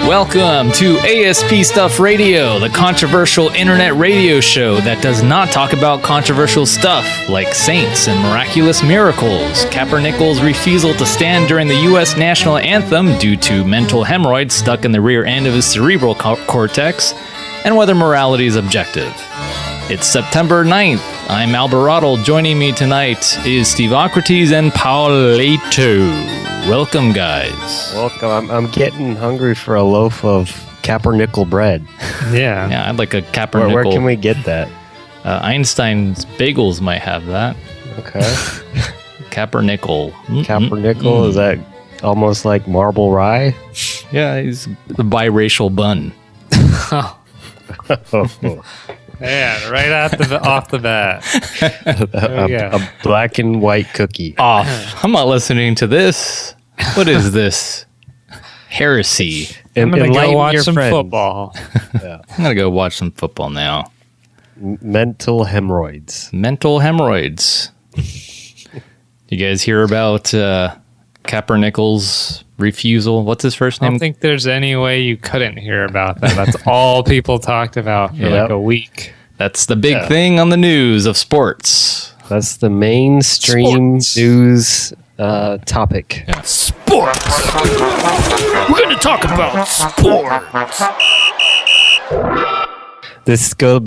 Welcome to ASP Stuff Radio, the controversial internet radio show that does not talk about controversial stuff like saints and miraculous miracles, Kaepernickel's refusal to stand during the U.S. national anthem due to mental hemorrhoids stuck in the rear end of his cerebral cortex, and whether morality is objective. It's September 9th. I'm Alvarado. Joining me tonight is Stevocrates and Paoleto. Welcome, guys. Welcome. I'm getting hungry for a loaf of Kaepernickel bread. Yeah, I'd like a Kaepernickel. Where can we get that? Einstein's Bagels might have that. Okay. Kaepernickel. Kaepernickel, is that almost like marble rye? Yeah, he's the biracial bun. Yeah, right off the bat. A black and white cookie. I'm not listening to this. What is this? Heresy. I'm going to go watch some friends. football. Yeah. I'm going to go watch some football now. Mental hemorrhoids. Mental hemorrhoids. You guys hear about Kaepernickel's refusal? What's his first I name? don't think there's any way you couldn't hear about that. That's all people talked about for like a week. That's the big thing on the news of sports. That's the mainstream news topic. Yeah. Sports. We're going to talk about sports. This goes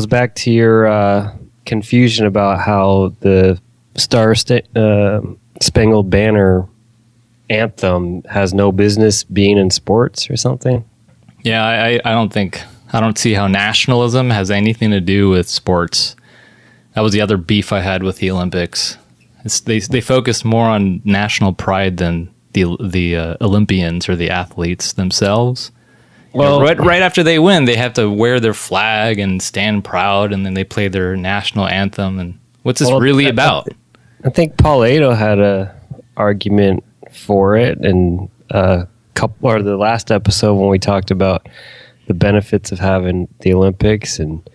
back to your confusion about how the Spangled Banner anthem has no business being in sports or something. Yeah, I don't see how nationalism has anything to do with sports. That was the other beef I had with the Olympics. They focus more on national pride than the Olympians or the athletes themselves. Well, right after they win, they have to wear their flag and stand proud, and then they play their national anthem. And what's this really about? I think Paoleto had a argument for it, and the last episode when we talked about the benefits of having the Olympics and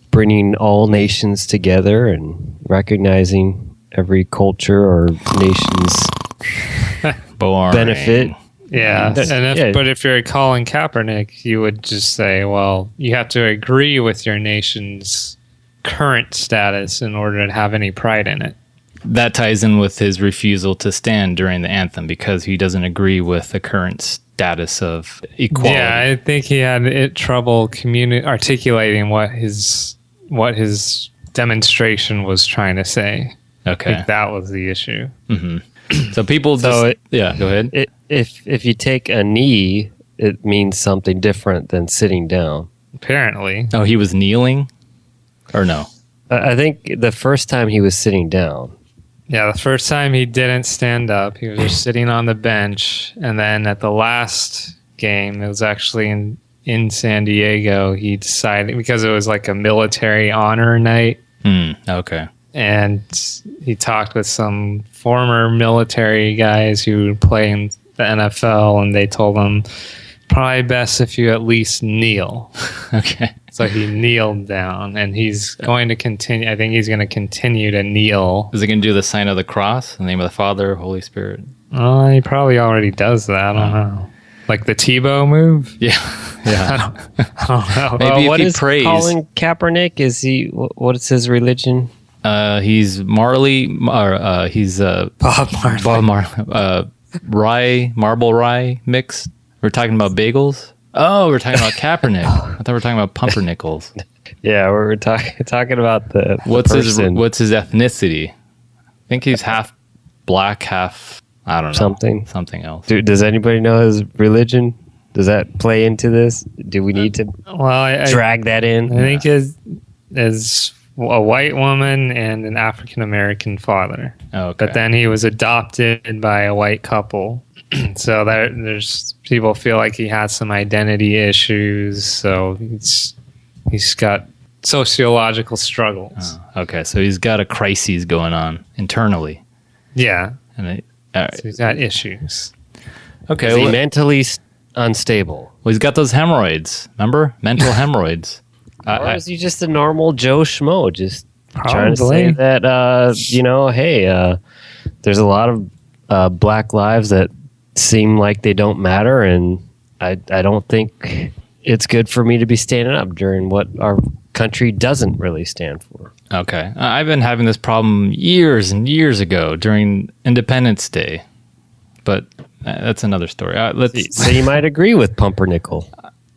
bringing all nations together and recognizing every culture or nation's benefit. Yeah, but if you're calling Kaepernick, you would just say, well, you have to agree with your nation's current status in order to have any pride in it. That ties in with his refusal to stand during the anthem because he doesn't agree with the current status of equality. Yeah, I think he had trouble articulating what his demonstration was trying to say. Okay, I think that was the issue. Mm-hmm. So people go ahead. If you take a knee, it means something different than sitting down. Apparently. Oh, he was kneeling, or no? I think the first time he was sitting down. Yeah, the first time he didn't stand up. He was just sitting on the bench. And then at the last game, it was actually in San Diego, he decided, because it was like a military honor night. Okay. And he talked with some former military guys who play in the NFL, and they told him, probably best if you at least kneel. Okay. So he kneeled down, and he's going to continue. I think he's going to continue to kneel. Is he going to do the sign of the cross in the name of the Father, Holy Spirit? He probably already does that. I don't know. Like the Tebow move? Yeah. I don't know. Maybe if what he is prays. Colin Kaepernick? Is he? What is his religion? He's Marley. He's Bob Marley. Bob Marley. Marble rye mix. We're talking about bagels. Oh, we're talking about Kaepernick. I thought we were talking about pumpernickels. Yeah, we're talking about the What's person. his ethnicity? I think he's half black, half I don't know something else. Dude, does anybody know his religion? Does that play into this? Do we need to drag that in? I think is a white woman and an African American father. Okay. But then he was adopted by a white couple. So there's people feel like he has some identity issues. So he's got sociological struggles. Oh, okay, so he's got a crisis going on internally. Yeah. And So he's got issues. Okay. Is he mentally unstable? Well, he's got those hemorrhoids. Remember? Mental hemorrhoids. Or is he just a normal Joe Schmo? Just trying to Probably. say that, hey, there's a lot of black lives that seem like they don't matter, and I don't think it's good for me to be standing up during what our country doesn't really stand for. Okay. I've been having this problem years and years ago during Independence Day, but that's another story. So you might agree with Pumpernickel.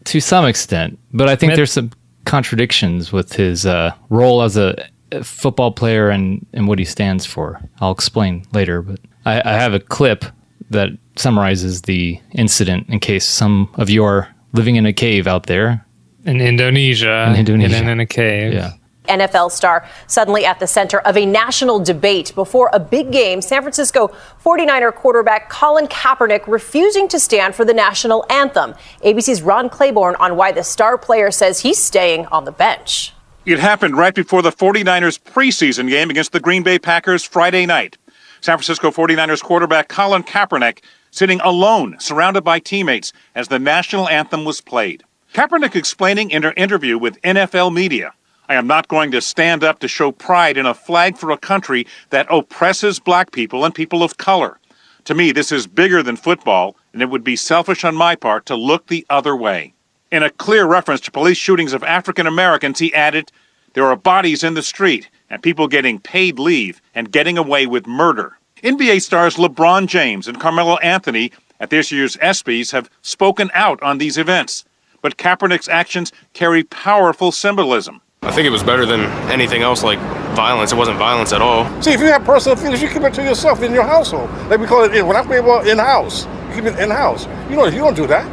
To some extent, but I think there's some contradictions with his role as a football player and what he stands for. I'll explain later, but I have a clip that summarizes the incident in case some of you are living in a cave out there. In Indonesia. Hidden in a cave. Yeah. NFL star suddenly at the center of a national debate before a big game. San Francisco 49er quarterback Colin Kaepernick refusing to stand for the national anthem. ABC's Ron Claiborne on why the star player says he's staying on the bench. It happened right before the 49ers preseason game against the Green Bay Packers Friday night. San Francisco 49ers quarterback Colin Kaepernick sitting alone, surrounded by teammates, as the national anthem was played. Kaepernick explaining in her interview with NFL media, "I am not going to stand up to show pride in a flag for a country that oppresses black people and people of color. To me, this is bigger than football, and it would be selfish on my part to look the other way." In a clear reference to police shootings of African Americans, he added, "There are bodies in the street and people getting paid leave and getting away with murder." NBA stars LeBron James and Carmelo Anthony at this year's ESPYs have spoken out on these events. But Kaepernick's actions carry powerful symbolism. I think it was better than anything else, like violence. It wasn't violence at all. See, if you have personal feelings, you keep it to yourself in your household. Like we call it, when I play ball, in-house. You keep it in-house. You don't do that.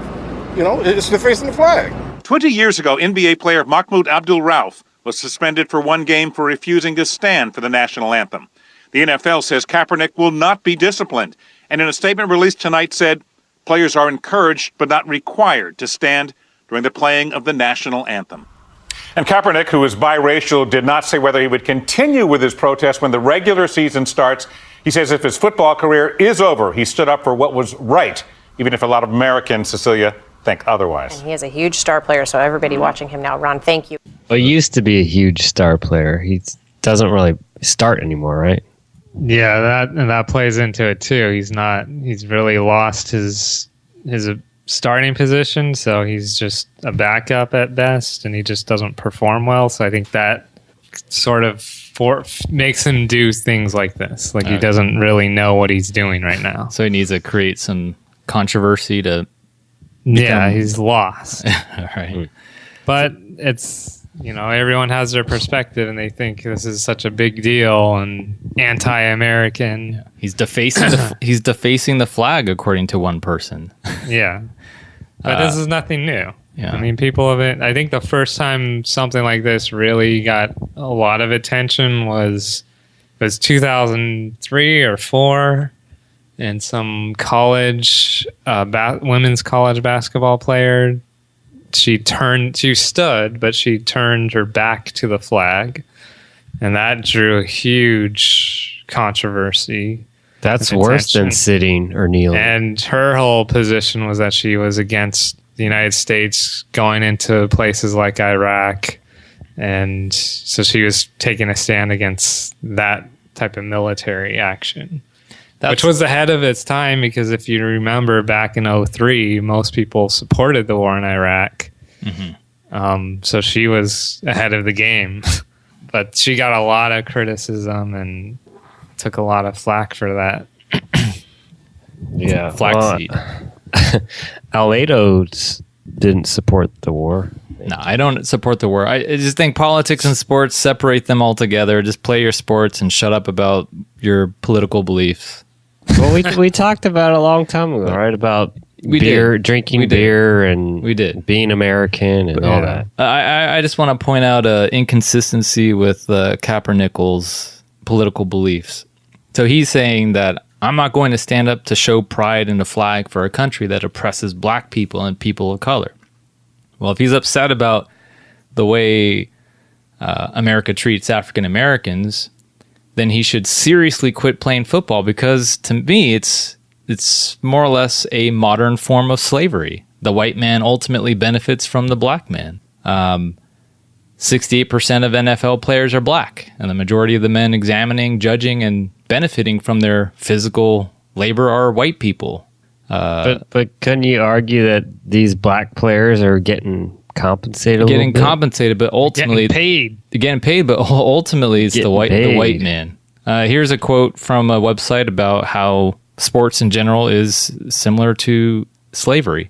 It's defacing the flag. 20 years ago, NBA player Mahmoud Abdul-Rauf was suspended for one game for refusing to stand for the national anthem. The NFL says Kaepernick will not be disciplined, and in a statement released tonight said, players are encouraged but not required to stand during the playing of the national anthem. And Kaepernick, who is biracial, did not say whether he would continue with his protest when the regular season starts. He says if his football career is over, he stood up for what was right, even if a lot of Americans, Cecilia, think otherwise. And he is a huge star player, so everybody watching him now, Ron, thank you. Well, he used to be a huge star player. He doesn't really start anymore, right? Yeah, that plays into it too. He's really lost his starting position, so he's just a backup at best, and he just doesn't perform well. So I think that sort of makes him do things like this. Like he doesn't really know what he's doing right now. So he needs to create some controversy to... Yeah, he's lost. All right. But it's... everyone has their perspective, and they think this is such a big deal and anti-American. Yeah. He's defacing the flag, according to one person. Yeah, but this is nothing new. Yeah. I mean, people have it. I think the first time something like this really got a lot of attention was 2003 or 4, and some college women's college basketball player. She stood, but she turned her back to the flag, and that drew a huge controversy. That's worse than sitting or kneeling. And her whole position was that she was against the United States going into places like Iraq, and so she was taking a stand against that type of military action. Which was ahead of its time, because if you remember back in 2003, most people supported the war in Iraq. Mm-hmm. So she was ahead of the game. But she got a lot of criticism and took a lot of flack for that. Yeah. Flaxseed. Aleppo didn't support the war. No, I don't support the war. I just think politics and sports, separate them altogether. Just play your sports and shut up about your political beliefs. Well, we talked about it a long time ago, right? About drinking beer and being American and all that. I just want to point out an inconsistency with Kaepernickel's political beliefs. So he's saying that I'm not going to stand up to show pride in the flag for a country that oppresses black people and people of color. Well, if he's upset about the way America treats African Americans, then he should seriously quit playing football, because to me it's more or less a modern form of slavery. The white man ultimately benefits from the black man. 68% of NFL players are black, and the majority of the men examining, judging, and benefiting from their physical labor are white people. But couldn't you argue that these black players are getting compensated? Getting compensated, but ultimately getting paid, but ultimately it's the white man. Here's a quote from a website about how sports in general is similar to slavery.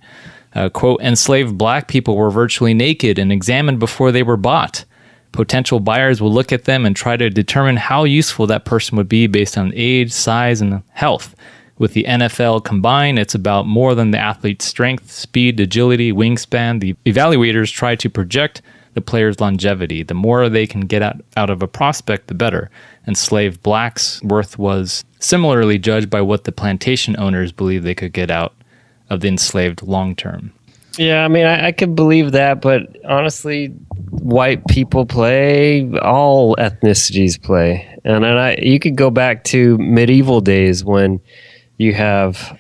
Quote, enslaved black people were virtually naked and examined before they were bought. Potential buyers will look at them and try to determine how useful that person would be based on age, size, and health. With the NFL combined, it's about more than the athlete's strength, speed, agility, wingspan. The evaluators try to project the player's longevity. The more they can get out of a prospect, the better. Enslaved blacks' worth was similarly judged by what the plantation owners believed they could get out of the enslaved long term. Yeah, I mean, I could believe that, but honestly, white people play, all ethnicities play. And you could go back to medieval days when you have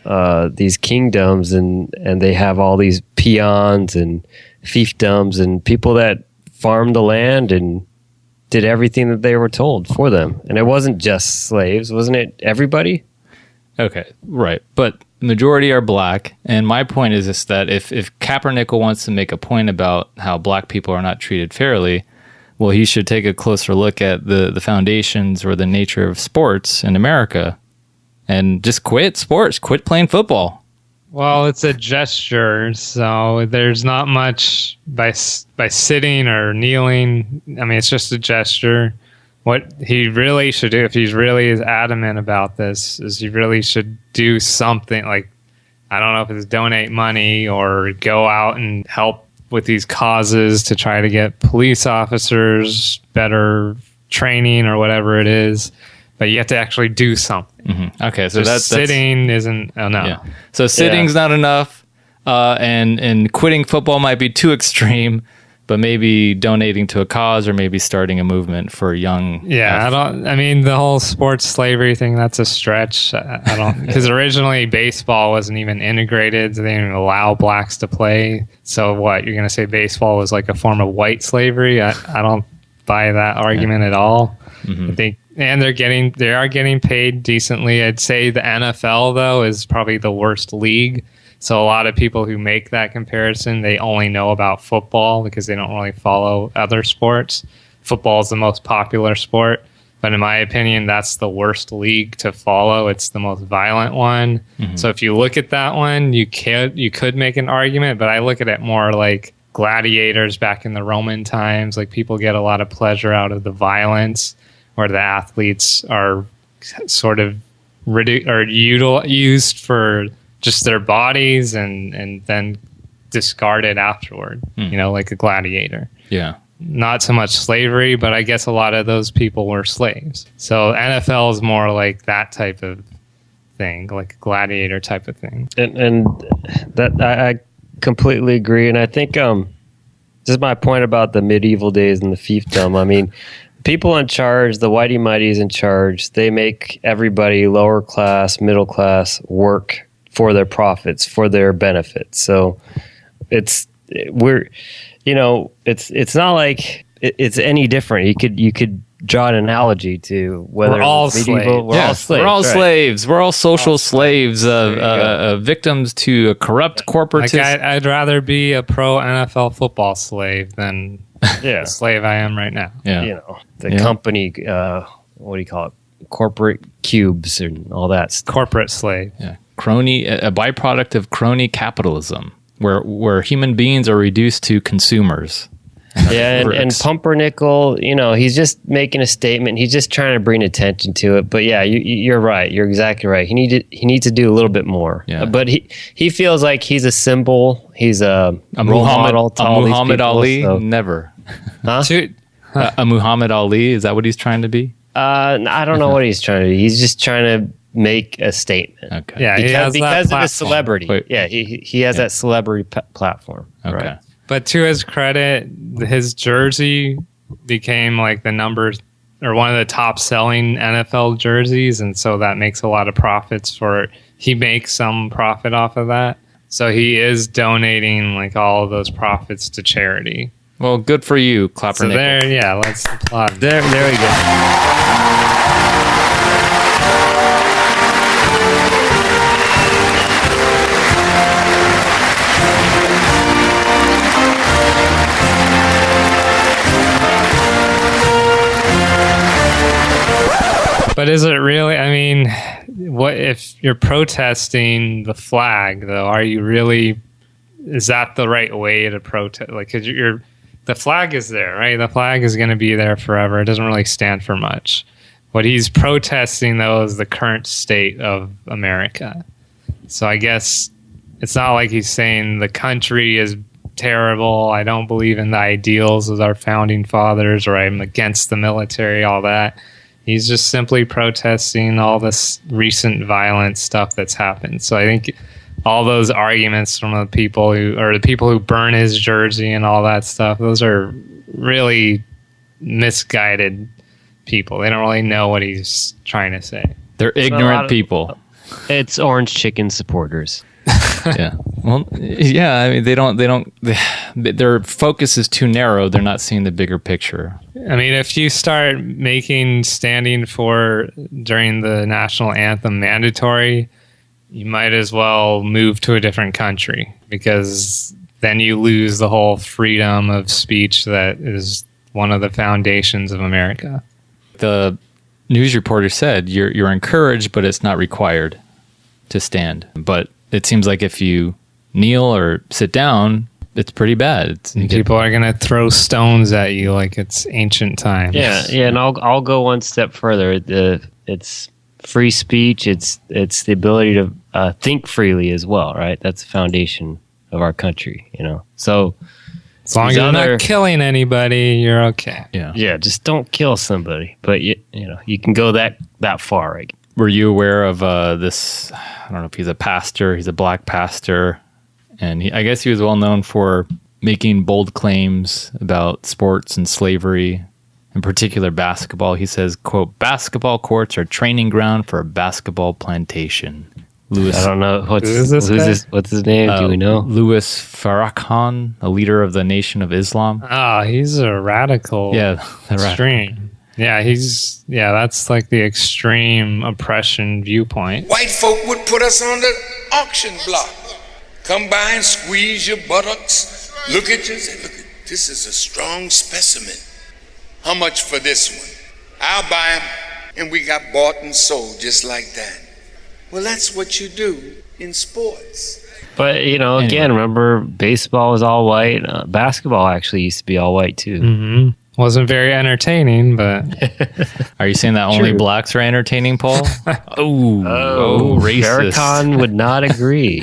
these kingdoms and they have all these peons and fiefdoms and people that farmed the land and did everything that they were told for them. And it wasn't just slaves, wasn't it? Everybody? Okay, right. But the majority are black. And my point is this, that if Kaepernickel wants to make a point about how black people are not treated fairly, well, he should take a closer look at the foundations or the nature of sports in America and just quit sports, quit playing football. Well, it's a gesture, so there's not much by sitting or kneeling. I mean, it's just a gesture. What he really should do, if he's really as adamant about this, is he really should do something like, I don't know if it's donate money or go out and help with these causes to try to get police officers better training or whatever it is. But you have to actually do something. Mm-hmm. Okay, so that's sitting isn't enough. Yeah. So sitting's not enough, and quitting football might be too extreme. But maybe donating to a cause or maybe starting a movement for young. Yeah, I mean, the whole sports slavery thing, that's a stretch. I don't, because originally baseball wasn't even integrated. So they didn't even allow blacks to play. So what, you're going to say baseball was like a form of white slavery? I don't buy that argument at all. Mm-hmm. I think, and they are getting paid decently. I'd say the NFL though is probably the worst league. So a lot of people who make that comparison, they only know about football because they don't really follow other sports. Football is the most popular sport, but in my opinion, that's the worst league to follow. It's the most violent one. Mm-hmm. So if you look at that one, you could make an argument, but I look at it more like gladiators back in the Roman times. Like people get a lot of pleasure out of the violence, where the athletes are sort of used for just their bodies and then discarded afterward, like a gladiator. Yeah. Not so much slavery, but I guess a lot of those people were slaves. So NFL is more like that type of thing, like a gladiator type of thing. And that I completely agree. And I think just my point about the medieval days and the fiefdom, I mean, people in charge, the whitey mighties in charge, they make everybody lower class, middle class work for their profits, for their benefits. So it's not like it's any different. You could draw an analogy to whether we're all slaves. We're all slaves. We're all social slaves, victims to a corrupt corporate. Like I'd rather be a pro NFL football slave than the slave I am right now. Yeah. The company, what do you call it? Corporate cubes and all that stuff. Corporate slave. Yeah. Crony, a byproduct of crony capitalism, where human beings are reduced to consumers. And Pumpernickel, he's just making a statement. He's just trying to bring attention to it. But yeah, you're right. You're exactly right. He needs to do a little bit more. Yeah. But he feels like he's a symbol. He's a role model to all Muhammad these people, Ali. so. Never. Huh? A Muhammad Ali. Is that what he's trying to be? I don't know what he's trying to do. He's just trying to make a statement. Okay. Yeah, because of his celebrity. Wait. Yeah, he has that celebrity platform. Okay. Right? But to his credit, his jersey became like the numbers or one of the top selling NFL jerseys, and so that makes a lot of profits for it. He makes some profit off of that. So he is donating like all of those profits to charity. Well, good for you, Kaepernickel. So there, let's applaud. There we go. But is it really? I mean, what if you're protesting the flag, though? Are you really? Is that the right way to protest? Like, because the flag is there, right? The flag is going to be there forever. It doesn't really stand for much. What he's protesting, though, is the current state of America. So I guess it's not like he's saying the country is terrible. I don't believe in the ideals of our founding fathers, or I'm against the military, all that. He's just simply protesting all this recent violent stuff that's happened. So I think all those arguments from the people who burn his jersey and all that stuff, those are really misguided people. They don't really know what he's trying to say. They're ignorant people. It's orange chicken supporters. Yeah. Well, yeah, I mean, their focus is too narrow. They're not seeing the bigger picture. I mean, if you start making standing for during the national anthem mandatory, you might as well move to a different country, because then you lose the whole freedom of speech that is one of the foundations of America. The news reporter said you're encouraged, but it's not required to stand. But it seems like if you kneel or sit down, it's pretty bad. People are going to throw stones at you like it's ancient times. Yeah, and I'll go one step further. It's free speech. It's the ability to think freely as well, right? That's the foundation of our country, So as long as you're not killing anybody, you're okay. Yeah, just don't kill somebody. But you can go that far, right? Were you aware of this? I don't know if he's a pastor. He's a black pastor. And I guess he was well known for making bold claims about sports and slavery, in particular basketball. He says, quote, "Basketball courts are training ground for a basketball plantation." Louis, I don't know. What's his name? Do we know? Louis Farrakhan, a leader of the Nation of Islam. Oh, he's a radical. Yeah, extreme. Yeah, that's like the extreme oppression viewpoint. White folk would put us on the auction block. Come by and squeeze your buttocks. Look at you and say, look, this is a strong specimen. How much for this one? I'll buy him. And we got bought and sold just like that. Well, that's what you do in sports. But, again, remember, baseball was all white. Basketball actually used to be all white, too. Mm-hmm. Wasn't very entertaining, but... Are you saying that only blacks are entertaining, Paul? Oh, racist. Farrakhan would not agree.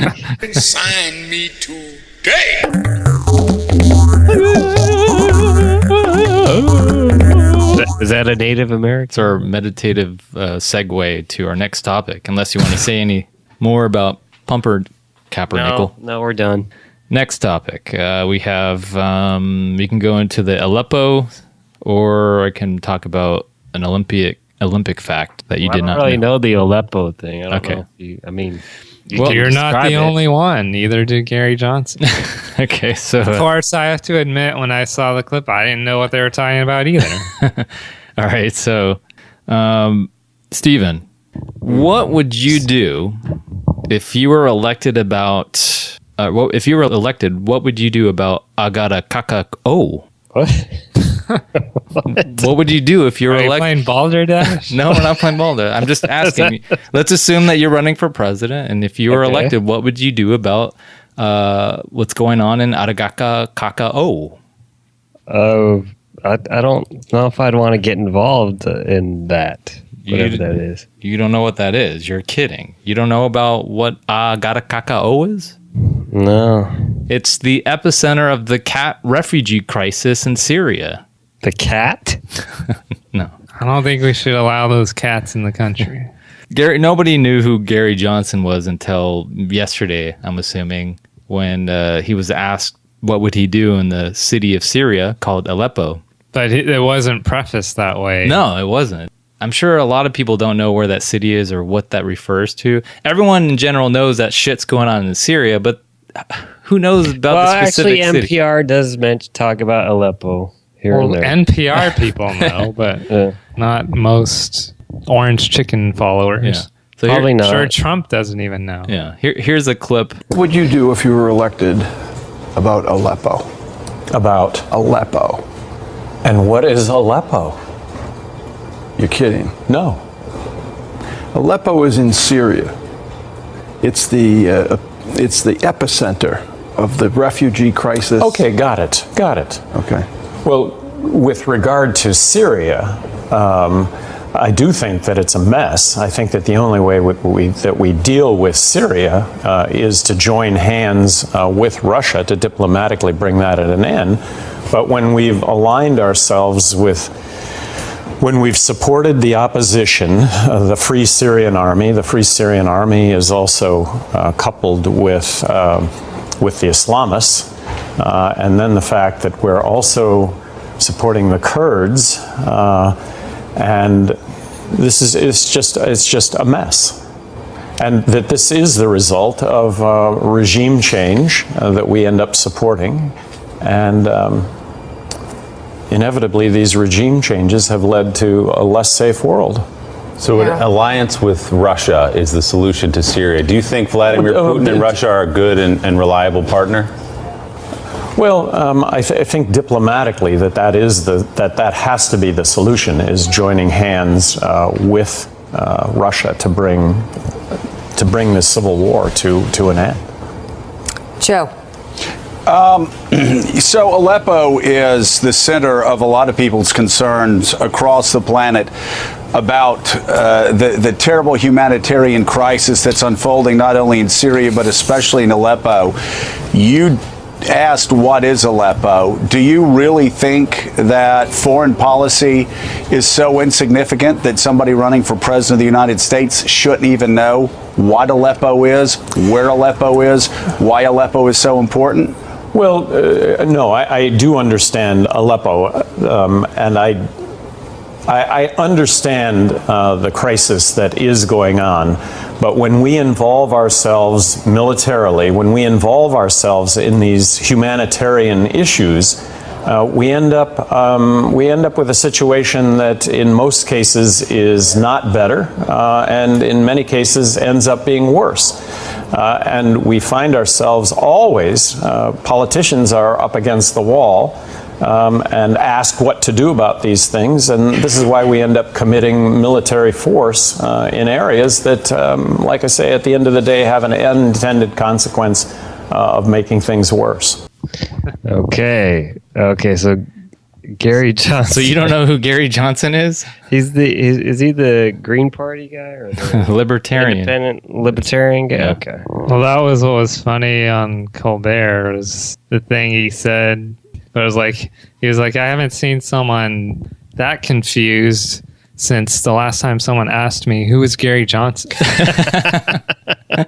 Sign me today. Is that a Native American? It's our meditative segue to our next topic, unless you want to say any more about Pumper Kaepernickel. No, we're done. Next topic. We have, we can go into the Aleppo, or I can talk about an Olympic fact that you did not know. I don't really know the Aleppo thing. I don't know if you're not the only one. Neither did Gary Johnson. Okay, so... Of course, I have to admit, when I saw the clip, I didn't know what they were talking about either. All right, so, Stephen, what would you do if you were elected about... if you were elected, what would you do about Agata Kaka O? What? What would you do if you were elected? Playing Balderdash? No, we're not playing Balderdash. I'm just asking. Let's assume that you're running for president, and if you were elected, what would you do about what's going on in Aragaka Kaka O? I don't know if I'd want to get involved in that. Whatever that is. You don't know what that is. You're kidding. You don't know about what Agata Kaka O is? No. It's the epicenter of the cat refugee crisis in Syria. The cat? No. I don't think we should allow those cats in the country. Nobody knew who Gary Johnson was until yesterday, I'm assuming, when he was asked what would he do in the city of Syria called Aleppo. But it wasn't prefaced that way. No, it wasn't. I'm sure a lot of people don't know where that city is or what that refers to. Everyone in general knows that shit's going on in Syria, but who knows about the specific city? Actually, NPR does talk about Aleppo here and there. NPR people know, but not most orange chicken followers. Yeah. So Probably not. Sure, Trump doesn't even know. Yeah. Here's a clip. What would you do if you were elected about Aleppo? About Aleppo. And what is Aleppo? You're kidding. No. Aleppo is in Syria. It's the epicenter of the refugee crisis. Okay, got it. Okay. Well, with regard to Syria, I do think that it's a mess. I think that the only way that we deal with Syria is to join hands with Russia to diplomatically bring that at an end. But when we've aligned ourselves with, when we've supported the opposition, the Free Syrian Army is also coupled with the Islamists, and then the fact that we're also supporting the Kurds, and it's just a mess. And that this is the result of regime change that we end up supporting. And inevitably, these regime changes have led to a less safe world. So an alliance with Russia is the solution to Syria. Do you think Vladimir Putin and Russia are a good and reliable partner? Well, I think diplomatically that has to be the solution, is joining hands with Russia to bring this civil war to an end. Joe. So Aleppo is the center of a lot of people's concerns across the planet about the terrible humanitarian crisis that's unfolding not only in Syria but especially in Aleppo. You asked, what is Aleppo? Do you really think that foreign policy is so insignificant that somebody running for president of the United States shouldn't even know what Aleppo is, where Aleppo is, why Aleppo is so important? Well, no, I do understand Aleppo, and I understand the crisis that is going on. But when we involve ourselves militarily, when we involve ourselves in these humanitarian issues, we end up with a situation that in most cases is not better, and in many cases ends up being worse. And we find ourselves always, politicians are up against the wall and ask what to do about these things. And this is why we end up committing military force in areas that, like I say, at the end of the day, have an unintended consequence of making things worse. Okay, so Gary Johnson. So you don't know who Gary Johnson is? Is he the Green Party guy or the Libertarian? Independent Libertarian guy? Yeah. Okay. Well, that was what was funny on Colbert, was the thing he said. But it was like, he was like, I haven't seen someone that confused since the last time someone asked me, who is Gary Johnson? I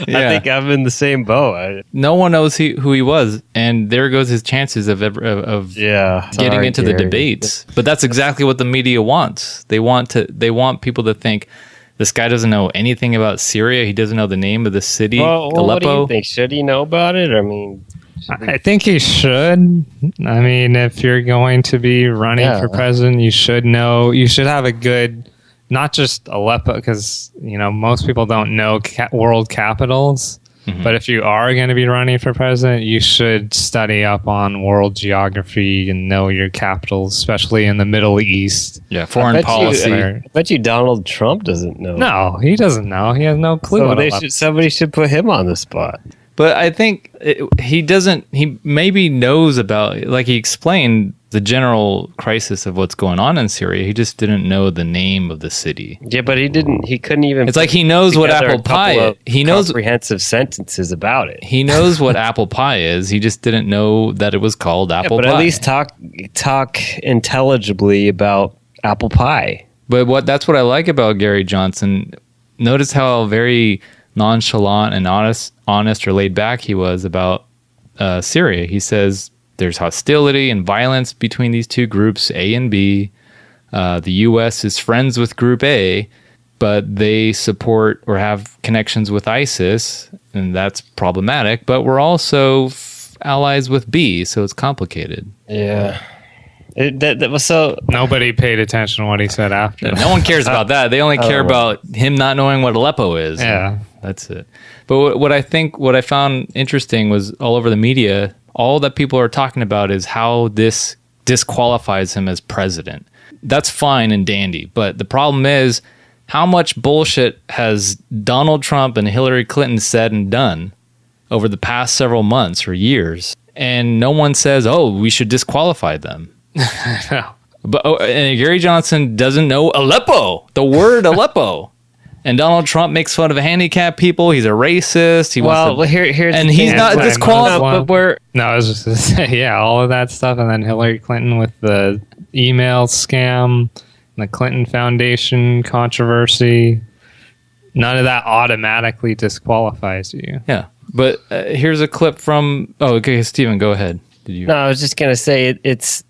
think I'm in the same boat. No one knows who he was, and there goes his chances of getting into the debates. But that's exactly what the media wants. They want people to think this guy doesn't know anything about Syria. He doesn't know the name of the city, Aleppo. What do you think? Should he know about it? I mean, I think he should. I mean, if you're going to be running for president, you should know. You should have a good, not just Aleppo, because most people don't know world capitals. Mm-hmm. But if you are going to be running for president, you should study up on world geography and know your capitals, especially in the Middle East. Yeah, foreign policy. I bet you Donald Trump doesn't know. No, he doesn't know. He has no clue. Somebody should put him on the spot. But I think he doesn't. He maybe knows about, like he explained, the general crisis of what's going on in Syria. He just didn't know the name of the city. Yeah, but he didn't. He couldn't even. It's like he knows what apple pie is. He knows comprehensive sentences about it. He knows what apple pie is. He just didn't know that it was called apple pie. But at least talk intelligibly about apple pie. But that's what I like about Gary Johnson. Notice how very nonchalant and honest or laid back he was about Syria. He says there's hostility and violence between these two groups, A and B. The U.S. is friends with Group A, but they support or have connections with ISIS, and that's problematic. But we're also allies with B, so it's complicated. Yeah. That was so. Nobody paid attention to what he said after. No one cares about that. They only care about him not knowing what Aleppo is. Yeah. That's it. But what I found interesting was all over the media, all that people are talking about is how this disqualifies him as president. that's fine and dandy. But the problem is, how much bullshit has Donald Trump and Hillary Clinton said and done over the past several months or years? And no one says, oh, we should disqualify them. But and Gary Johnson doesn't know Aleppo, the word Aleppo. And Donald Trump makes fun of handicapped people. He's a racist. He's not disqualified. I was just going to say, yeah, all of that stuff. And then Hillary Clinton with the email scam, the Clinton Foundation controversy. None of that automatically disqualifies you. Yeah. But here's a clip from... Oh, okay, Steven, go ahead. No, I was just going to say it's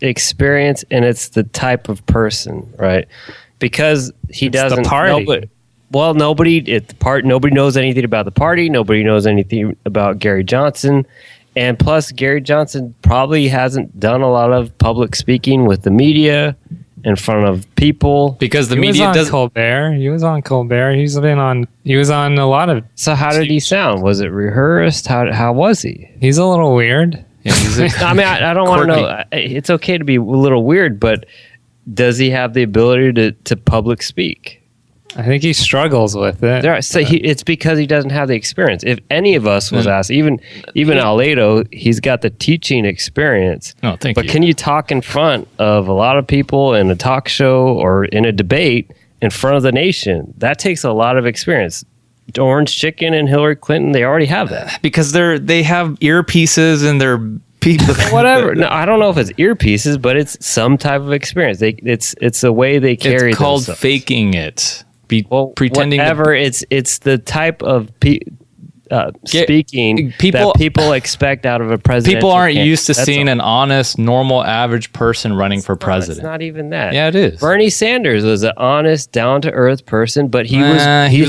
experience and it's the type of person, right? Because he doesn't... the party. Nobody knows anything about the party. Nobody knows anything about Gary Johnson. And plus, Gary Johnson probably hasn't done a lot of public speaking with the media in front of people. Because the media doesn't... Colbert. He was on Colbert. He was on a lot of... So how did he sound? Was it rehearsed? How was he? He's a little weird. Yeah, I mean, I don't want to know. It's okay to be a little weird, but does he have the ability to public speak? I think he struggles with it. It's because he doesn't have the experience. If any of us was asked, even Aleppo, he's got the teaching experience. No, thank you. But can you talk in front of a lot of people in a talk show or in a debate in front of the nation? That takes a lot of experience. Orange Chicken and Hillary Clinton, they already have that. Because they have earpieces and they're people. Whatever. No, I don't know if it's earpieces, but it's some type of experience. It's the way they carry. It's called themselves. Faking it. Pretending. Whatever. It's the type of speaking that people expect out of a president. People aren't used to seeing an honest, normal, average person running for president. It's not even that. Yeah, it is. Bernie Sanders was an honest, down-to-earth person, but he was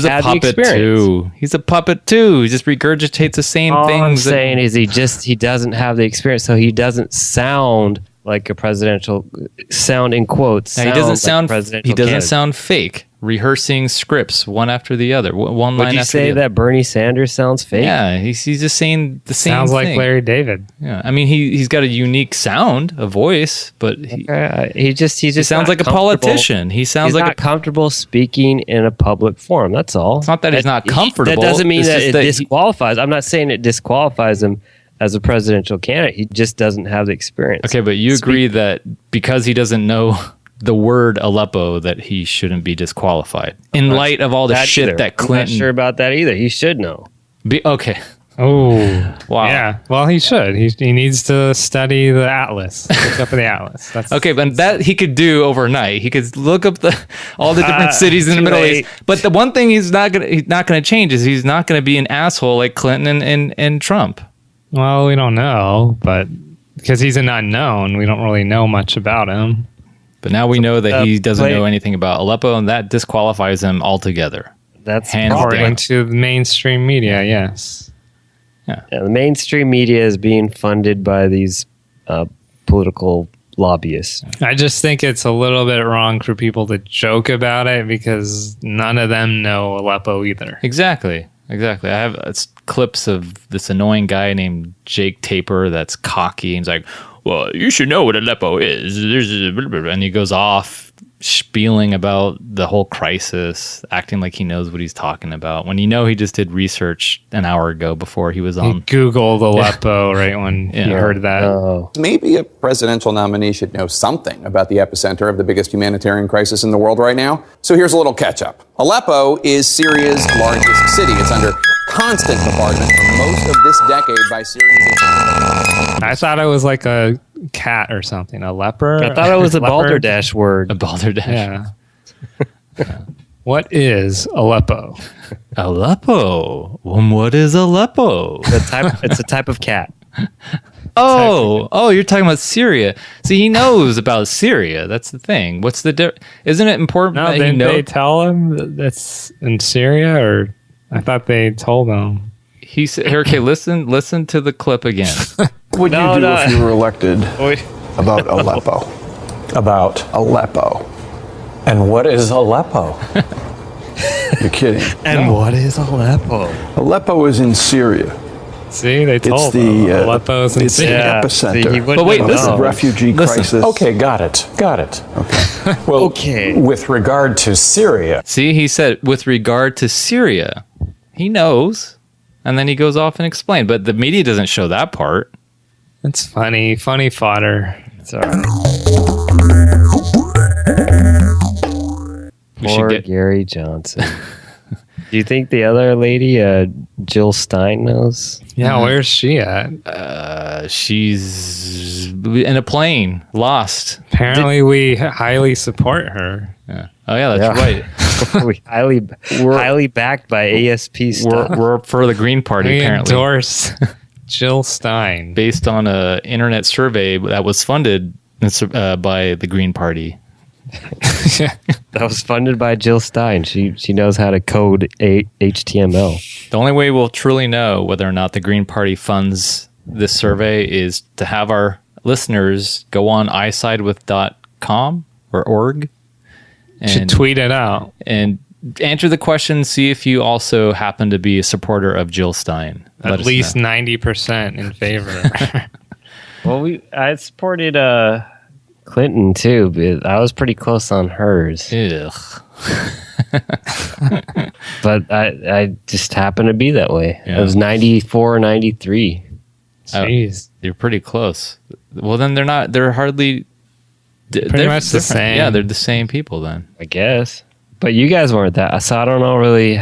a puppet too. He's a puppet too. He just regurgitates the same things. All I'm saying is he doesn't have the experience, so he doesn't sound like a presidential sound in quotes. He doesn't sound. He doesn't sound fake. Rehearsing scripts one after the other, one line after the other. Would you say that Bernie Sanders sounds fake? Yeah, he's just saying the same. Sounds thing. like Larry David. Yeah, I mean he's got a unique sound, a voice, but he just sounds like a politician. He's not comfortable speaking in a public forum. That's all. It's not that he's not comfortable. That doesn't mean that it disqualifies. I'm not saying it disqualifies him as a presidential candidate. He just doesn't have the experience. Okay, but you agree that because he doesn't know the word Aleppo that he shouldn't be disqualified in light of all the shit that Clinton... I'm not sure about that either. He should know. Okay. Oh, wow. Yeah. Well, he should. He needs to study the Atlas. Look up the Atlas. That's okay, but that he could do overnight. He could look up all the different cities in the Middle East. But the one thing he's not gonna change is he's not gonna be an asshole like Clinton and Trump. Well, we don't know, but because he's an unknown, we don't really know much about him. But now we know that he doesn't know anything about Aleppo, and that disqualifies him altogether. That's according to the mainstream media, yes. Yeah, the mainstream media is being funded by these political lobbyists. I just think it's a little bit wrong for people to joke about it because none of them know Aleppo either. Exactly. I have clips of this annoying guy named Jake Tapper that's cocky and he's like, well, you should know what Aleppo is. And he goes off spieling about the whole crisis, acting like he knows what he's talking about. When he just did research an hour ago before he was on. He Googled Aleppo right when he heard that. Oh. Maybe a presidential nominee should know something about the epicenter of the biggest humanitarian crisis in the world right now. So here's a little catch up. Aleppo is Syria's largest city. It's under constant bombardment for most of this decade by Syria's. I thought it was like a cat or something, a leper. I thought it was a balderdash word. A balderdash. Yeah. What is Aleppo? Aleppo. What is Aleppo? It's a type of cat. Oh, you're talking about Syria. See, he knows about Syria. That's the thing. What's the difference? Isn't it important that he knows? They tell him that's in Syria, or I thought they told him. He said, okay, listen to the clip again. What would you do if you were elected about Aleppo? About Aleppo. And what is Aleppo? You're kidding. And what is Aleppo? Aleppo is in Syria. See, they told Aleppo's in it's the Syria. epicenter But wait, of listen. the refugee crisis. Okay, got it. Okay. Well, with regard to Syria. See, he said with regard to Syria. He knows. And then he goes off and explains. But the media doesn't show that part. It's funny fodder. It's all right. Poor Gary Johnson. Do you think the other lady, Jill Stein, knows? Yeah, where's she at? She's in a plane, lost. Apparently, we highly support her. Yeah. Oh yeah, that's right. We highly backed by ASP stuff. We're for the Green Party. We apparently endorse Jill Stein based on a internet survey that was funded by the Green Party. That was funded by Jill Stein. She knows how to code HTML. The only way we'll truly know whether or not the Green Party funds this survey is to have our listeners go on isidewith.com or org. And should tweet it out. And answer the question, see if you also happen to be a supporter of Jill Stein. At least 90% in favor. Well, I supported Clinton too, but I was pretty close on hers. Ugh. But I just happened to be that way. Yeah. It was 94, 93. Jeez. You're pretty close. Well, then they're hardly... Pretty much the same. Yeah, they're the same people then. I guess. But you guys weren't that. So I don't know really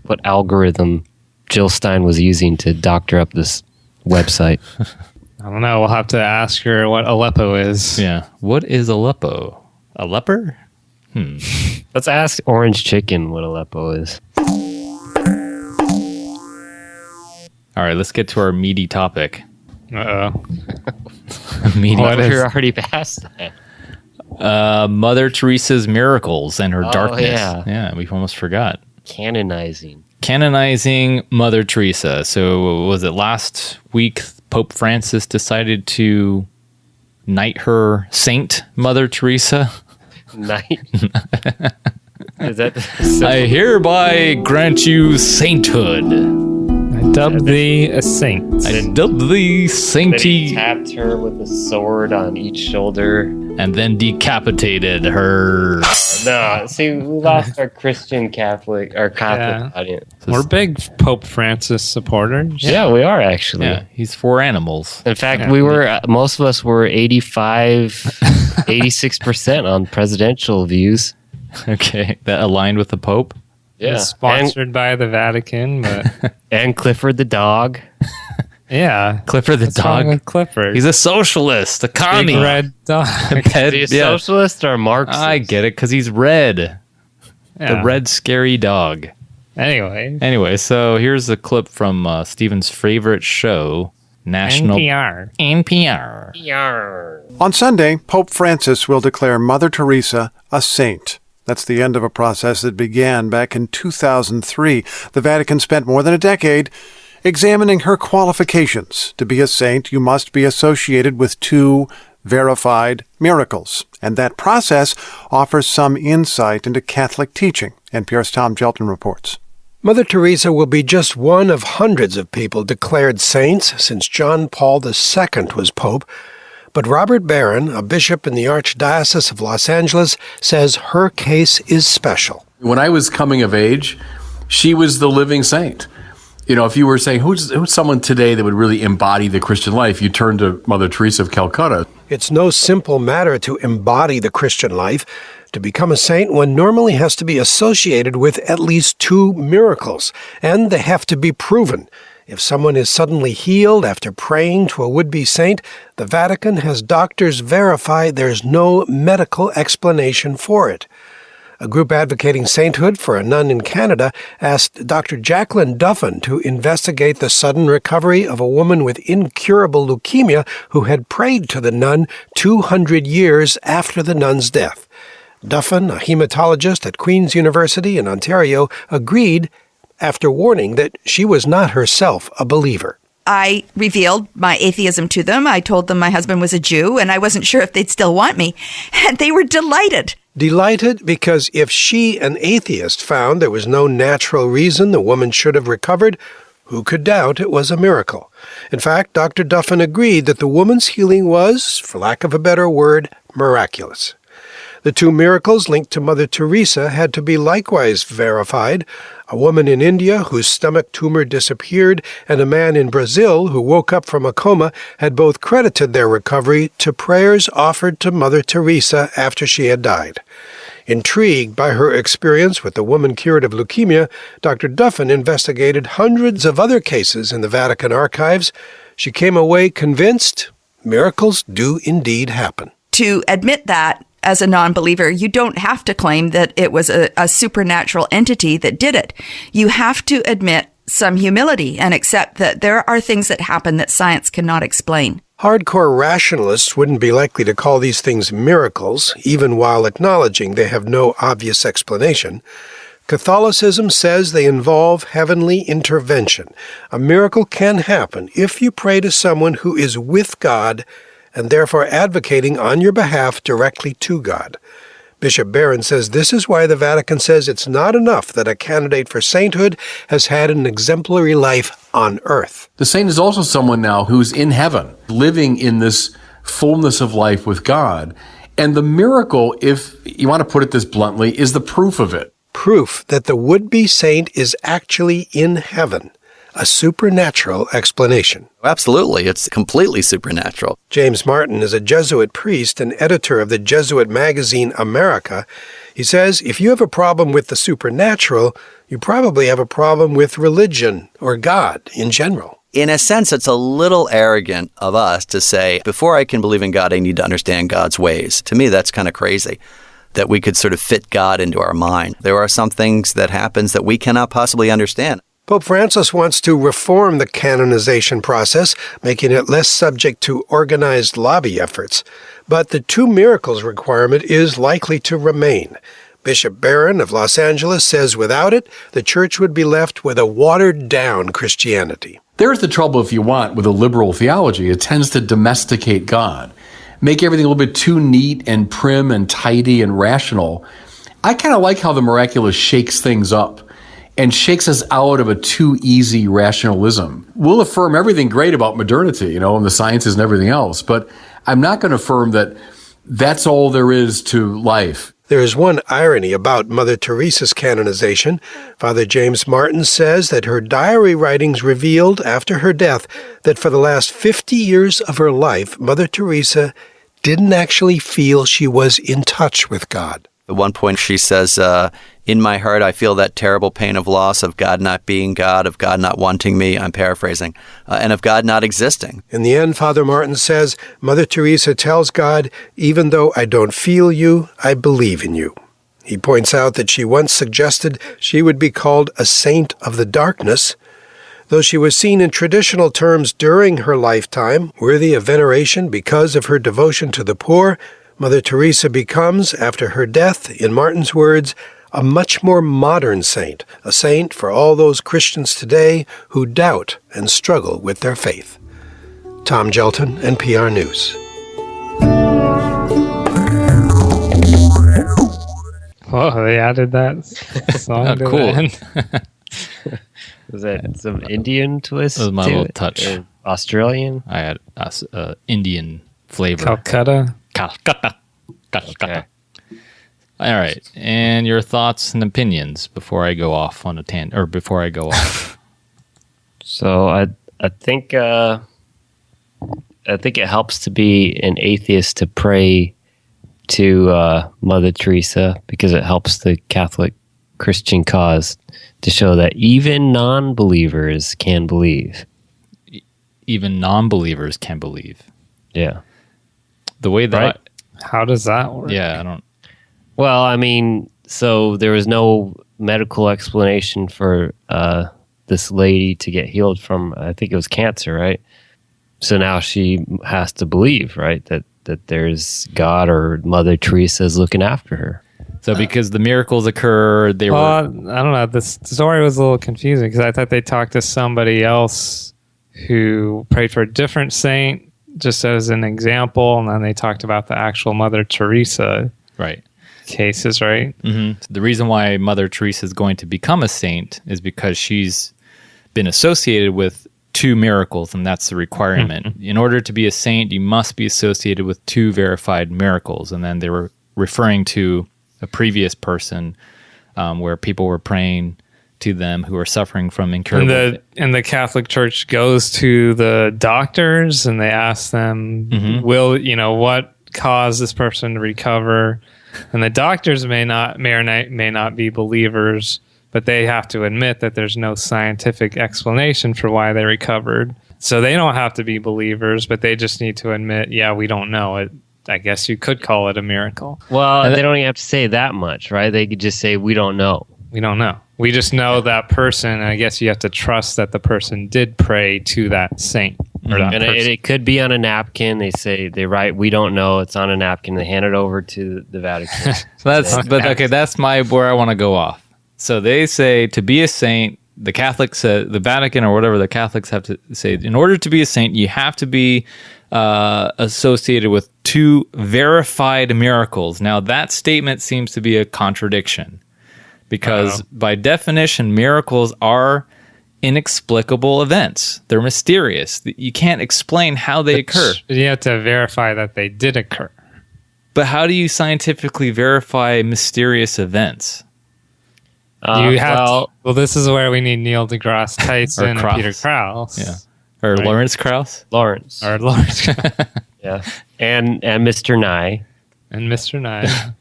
what algorithm Jill Stein was using to doctor up this website. I don't know. We'll have to ask her what Aleppo is. Yeah. What is Aleppo? A leper? Let's ask Orange Chicken what Aleppo is. All right, let's get to our meaty topic. Uh-oh. You're already past that. Mother Teresa's miracles and her darkness. Yeah, we almost forgot. Canonizing Mother Teresa. So was it last week Pope Francis decided to knight her Saint Mother Teresa? Knight? Is that I hereby grant you sainthood. Dubbed thee a saint. I dubbed thee sainty. He tapped her with a sword on each shoulder. And then decapitated her. No, see, we lost our Catholic audience. We're big Pope Francis supporters. Yeah, we are actually. Yeah, he's for animals. In fact, we were, most of us were 86% on presidential views. Okay, that aligned with the Pope? Yeah. Sponsored by the Vatican, but and Clifford the dog. Yeah. Clifford the dog. Clifford. He's a socialist, a commie. Big red dog. Is he a socialist or a Marxist? I get it, because he's red. Yeah. The red scary dog. Anyway, so here's a clip from Stephen's favorite show, National NPR. On Sunday, Pope Francis will declare Mother Teresa a saint. That's the end of a process that began back in 2003. The Vatican spent more than a decade examining her qualifications. To be a saint, you must be associated with 2 verified miracles. And that process offers some insight into Catholic teaching. NPR's Tom Gelton reports. Mother Teresa will be just one of hundreds of people declared saints since John Paul II was Pope. But Robert Barron, a bishop in the Archdiocese of Los Angeles, says her case is special. When I was coming of age, she was the living saint. You know, if you were saying, who's someone today that would really embody the Christian life, you turn to Mother Teresa of Calcutta. It's no simple matter to embody the Christian life. To become a saint, one normally has to be associated with at least 2 miracles, and they have to be proven. If someone is suddenly healed after praying to a would-be saint, the Vatican has doctors verify there's no medical explanation for it. A group advocating sainthood for a nun in Canada asked Dr. Jacqueline Duffin to investigate the sudden recovery of a woman with incurable leukemia who had prayed to the nun 200 years after the nun's death. Duffin, a hematologist at Queen's University in Ontario, agreed after warning that she was not herself a believer. I revealed my atheism to them. I told them my husband was a Jew, and I wasn't sure if they'd still want me. And they were delighted. Delighted because if she, an atheist, found there was no natural reason the woman should have recovered, Who could doubt it was a miracle? In fact, Dr. Duffin agreed that the woman's healing was, for lack of a better word, miraculous. The two miracles linked to Mother Teresa had to be likewise verified. A woman in India whose stomach tumor disappeared and a man in Brazil who woke up from a coma had both credited their recovery to prayers offered to Mother Teresa after she had died. Intrigued by her experience with the woman cured of leukemia, Dr. Duffin investigated hundreds of other cases in the Vatican archives. She came away convinced miracles do indeed happen. To admit that, as a non-believer, you don't have to claim that it was a supernatural entity that did it. You have to admit some humility and accept that there are things that happen that science cannot explain. Hardcore rationalists wouldn't be likely to call these things miracles, even while acknowledging they have no obvious explanation. Catholicism says they involve heavenly intervention. A miracle can happen if you pray to someone who is with God and therefore advocating on your behalf directly to God. Bishop Barron says this is why the Vatican says it's not enough that a candidate for sainthood has had an exemplary life on earth. The saint is also someone now who's in heaven, living in this fullness of life with God. And the miracle, if you want to put it this bluntly, is the proof of it. Proof that the would-be saint is actually in heaven. A supernatural explanation. Absolutely. It's completely supernatural. James Martin is a Jesuit priest and editor of the Jesuit magazine America. He says, if you have a problem with the supernatural, you probably have a problem with religion or God in general. In a sense, it's a little arrogant of us to say, before I can believe in God, I need to understand God's ways. To me, that's kind of crazy, that we could sort of fit God into our mind. There are some things that happens that we cannot possibly understand. Pope Francis wants to reform the canonization process, making it less subject to organized lobby efforts. But the two miracles requirement is likely to remain. Bishop Barron of Los Angeles says without it, the church would be left with a watered-down Christianity. There's the trouble, if you want, with a liberal theology. It tends to domesticate God, make everything a little bit too neat and prim and tidy and rational. I kind of like how the miraculous shakes things up and shakes us out of a too easy rationalism. We'll affirm everything great about modernity, and the sciences and everything else, but I'm not going to affirm that that's all there is to life. There is one irony about Mother Teresa's canonization. Father James Martin says that her diary writings revealed after her death that for the last 50 years of her life, Mother Teresa didn't actually feel she was in touch with God. At one point she says, in my heart I feel that terrible pain of loss, of God not being God, of God not wanting me, I'm paraphrasing, and of God not existing. In the end, Father Martin says, Mother Teresa tells God, even though I don't feel you, I believe in you. He points out that she once suggested she would be called a saint of the darkness. Though she was seen in traditional terms during her lifetime, worthy of veneration because of her devotion to the poor, Mother Teresa becomes, after her death, in Martin's words, a much more modern saint, a saint for all those Christians today who doubt and struggle with their faith. Tom Gelton, NPR News. Oh, they added that song to cool. the end. Was that some Indian twist? That was my little touch. Australian? I had Indian flavor. Calcutta. Okay. All right, and your thoughts and opinions before I go off on a tangent, or before I go off. So I think it helps to be an atheist to pray to Mother Teresa because it helps the Catholic Christian cause to show that even non-believers can believe. Even non-believers can believe. Yeah. The way that how does that work? Yeah, I don't. Well, I mean, so there was no medical explanation for this lady to get healed from, I think it was cancer, right? So now she has to believe, right, that there's God or Mother Teresa is looking after her. So because the miracles occurred, they were... I don't know. The story was a little confusing because I thought they talked to somebody else who prayed for a different saint, just as an example, and then they talked about the actual Mother Teresa cases, right? Mm-hmm. The reason why Mother Teresa is going to become a saint is because she's been associated with 2 miracles, and that's the requirement. In order to be a saint, you must be associated with 2 verified miracles. And then they were referring to a previous person where people were praying to them who are suffering from incurable. And the Catholic Church goes to the doctors and they ask them, what caused this person to recover? And the doctors may not be believers, but they have to admit that there's no scientific explanation for why they recovered. So they don't have to be believers, but they just need to admit, we don't know it. I guess you could call it a miracle. Well, they don't even have to say that much, right? They could just say, we don't know. We don't know. We just know that person. And I guess you have to trust that the person did pray to that saint. Or that and it could be on a napkin. They write, we don't know. It's on a napkin. They hand it over to the Vatican. That's where I want to go off. So they say to be a saint, the Catholics, the Vatican or whatever the Catholics have to say, in order to be a saint, you have to be associated with 2 verified miracles. Now, that statement seems to be a contradiction because by definition, miracles are inexplicable events. They're mysterious. You can't explain how they occur. You have to verify that they did occur. But how do you scientifically verify mysterious events? Well, this is where we need Neil deGrasse Tyson and Peter Krause. Yeah. Or right? Lawrence Krauss? Lawrence. Yeah. And Mr. Nye. And Mr. Nye.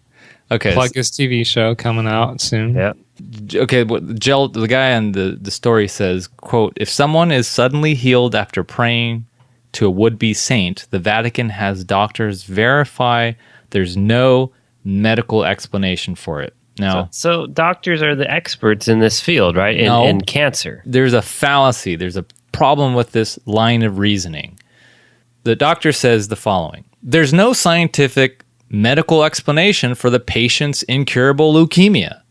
Okay. Plug his TV show coming out soon. Yeah. Okay, the guy on the story says, quote, if someone is suddenly healed after praying to a would-be saint, the Vatican has doctors verify there's no medical explanation for it. Now, so doctors are the experts in this field, right? In cancer. There's a fallacy. There's a problem with this line of reasoning. The doctor says the following: there's no scientific medical explanation for the patient's incurable leukemia.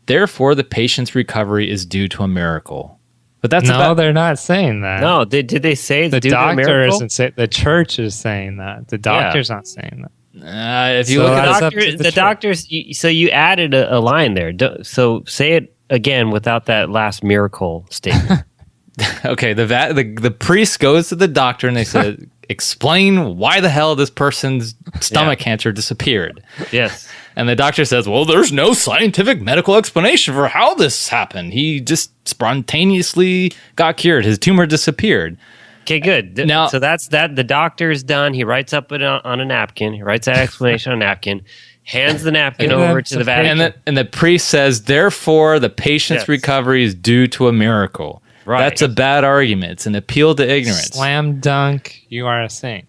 Therefore, the patient's recovery is due to a miracle. But that's they're not saying that. No, did they say the due to a doctor miracle? isn't saying? The church is saying that. The doctor's not saying that. If you look at the doctors, so you added a line there. So say it again without that last miracle statement. Okay, the priest goes to the doctor and they said, explain why the hell this person's stomach cancer disappeared. Yes. And the doctor says, well, there's no scientific medical explanation for how this happened. He just spontaneously got cured. His tumor disappeared. Okay, good. Now, so that's that. The doctor's done. He writes up it on a napkin. He writes that explanation on a napkin, hands the napkin over to the Vatican. And the priest says, therefore, the patient's recovery is due to a miracle. Right. That's a bad argument. It's an appeal to ignorance. Slam dunk, you are a saint.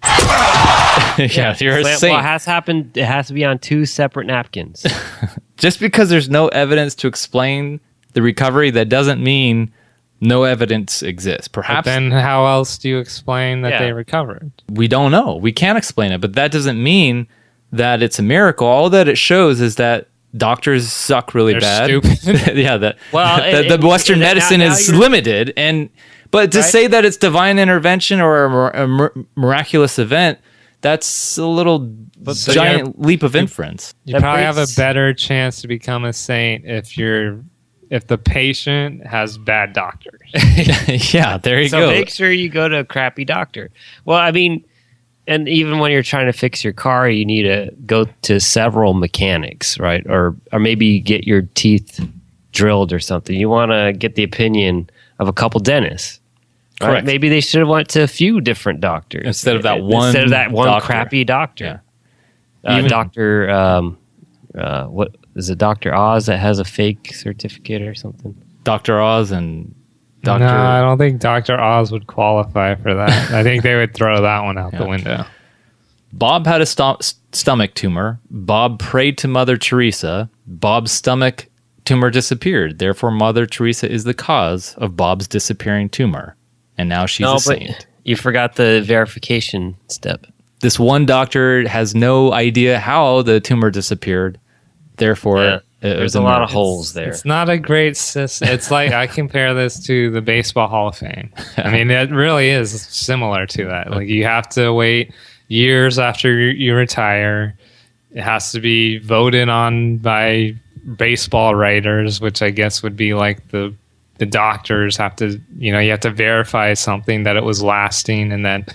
You're a saint. Well, it has happened. It has to be on 2 separate napkins. Just because there's no evidence to explain the recovery, that doesn't mean no evidence exists. Perhaps. But then how else do you explain that they recovered? We don't know. We can't explain it, but that doesn't mean that it's a miracle. All that it shows is that doctors suck really bad. Stupid. The Western medicine is limited, but to say that it's divine intervention or a miraculous event, that's a little giant leap of inference. You probably have a better chance to become a saint if the patient has bad doctors. Yeah, there you go. So make sure you go to a crappy doctor. Well, I mean, and even when you're trying to fix your car, you need to go to several mechanics, right? Or maybe get your teeth drilled or something. You want to get the opinion of a couple dentists. Right? Correct. Maybe they should have went to a few different doctors instead of that one doctor. Crappy doctor. Yeah. What is it? Dr. Oz that has a fake certificate or something? Dr. Oz and Dr. No, I don't think Dr. Oz would qualify for that. I think they would throw that one out the window. Bob had a stomach tumor. Bob prayed to Mother Teresa. Bob's stomach tumor disappeared. Therefore, Mother Teresa is the cause of Bob's disappearing tumor. And now she's a saint. You forgot the verification step. This one doctor has no idea how the tumor disappeared. Therefore, there's a lot of holes there. It's not a great system. It's like I compare this to the Baseball Hall of Fame. I mean, it really is similar to that. Like you have to wait years after you retire. It has to be voted on by baseball writers, which I guess would be like the the doctors have to, you have to verify something that it was lasting, and then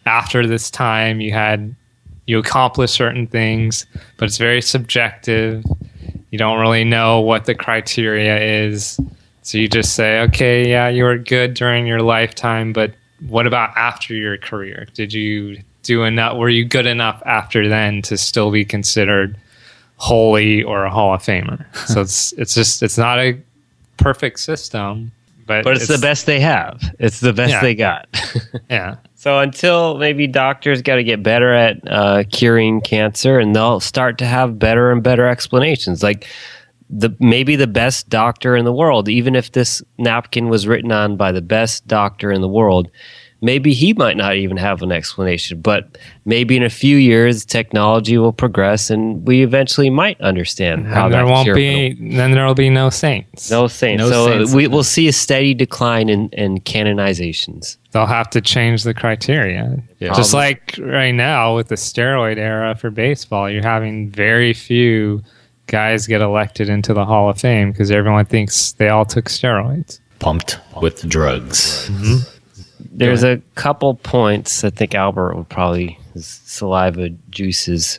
after this time you accomplish certain things, but it's very subjective. You don't really know what the criteria is. So you just say, okay, yeah, you were good during your lifetime, but what about after your career? Did you do enough? Were you good enough after then to still be considered holy or a Hall of Famer? So it's not a perfect system, but it's the best they have. It's the best they got. Yeah. So until maybe doctors got to get better at curing cancer, and they'll start to have better and better explanations. Like maybe the best doctor in the world, even if this napkin was written on by the best doctor in the world, maybe he might not even have an explanation. But maybe in a few years, technology will progress, and we eventually might understand how that then there will be no saints. No saints. We will see a steady decline in canonizations. They'll have to change the criteria. Yeah. Just like right now with the steroid era for baseball, you're having very few guys get elected into the Hall of Fame because everyone thinks they all took steroids. Pumped with drugs. Mm-hmm. There's a couple points I think Albert would probably, his saliva juices.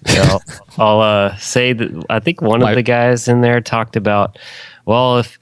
I'll say that I think one of the guys in there talked about, well, if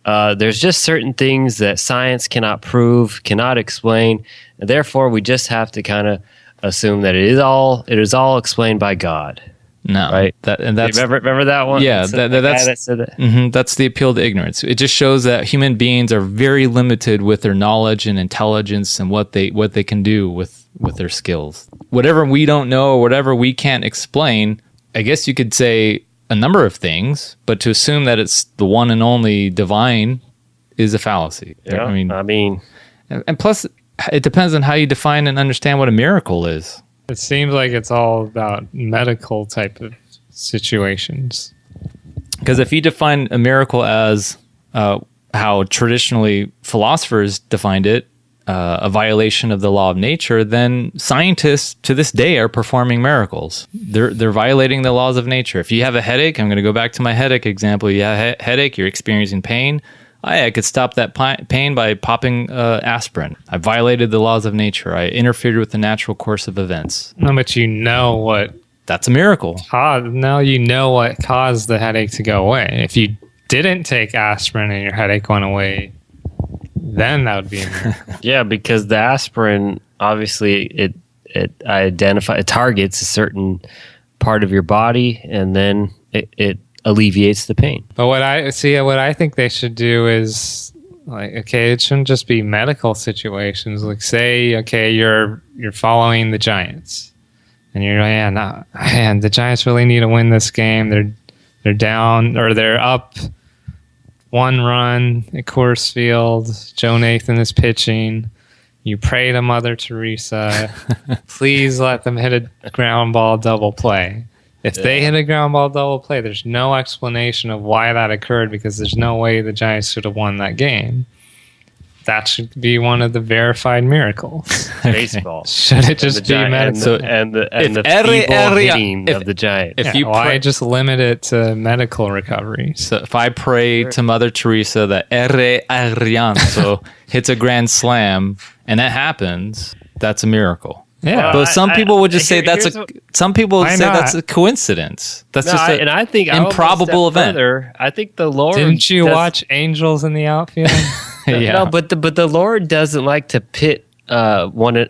there's just certain things that science cannot prove, cannot explain, and therefore we just have to kind of assume that it is all explained by God. No, right? That's remember that one? Yeah, that's that said that. Mm-hmm, that's the appeal to ignorance. It just shows that human beings are very limited with their knowledge and intelligence and what they can do with their skills. Whatever we don't know or whatever we can't explain, I guess you could say a number of things, but to assume that it's the one and only divine is a fallacy. Yeah, I mean, and plus, it depends on how you define and understand what a miracle is. It seems like it's all about medical type of situations. Because if you define a miracle as how traditionally philosophers defined it, a violation of the law of nature, then scientists to this day are performing miracles. They're violating the laws of nature. If you have a headache, I'm going to go back to my headache example. You have a headache, you're experiencing pain. I could stop that pain by popping aspirin. I violated the laws of nature. I interfered with the natural course of events. No, but you know what? That's a miracle. Now you know what caused the headache to go away. If you didn't take aspirin and your headache went away, then that would be a miracle. Yeah, because the aspirin, obviously, it targets a certain part of your body, and then it alleviates the pain. But what I think they should do is, like, okay, it shouldn't just be medical situations. Like, say, okay, you're following the Giants, and you're like, the Giants really need to win this game. They're down, or they're up 1 run at Coors Field. Joe Nathan is pitching. You pray to Mother Teresa, please let them hit a ground ball double play. If they hit a ground ball double play, there's no explanation of why that occurred, because there's no way the Giants should have won that game. That should be one of the verified miracles. Baseball. Should it just be medical? And the feeble hitting of the Giants. Why just limit it to medical recovery? So if I pray to Mother Teresa that Arianto hits a grand slam and that happens, that's a miracle. Yeah, but some people would just say that's a coincidence. That's I think improbable event. Further, I think the Lord didn't you watch Angels in the Outfield? Yeah, no, but the Lord doesn't like to pit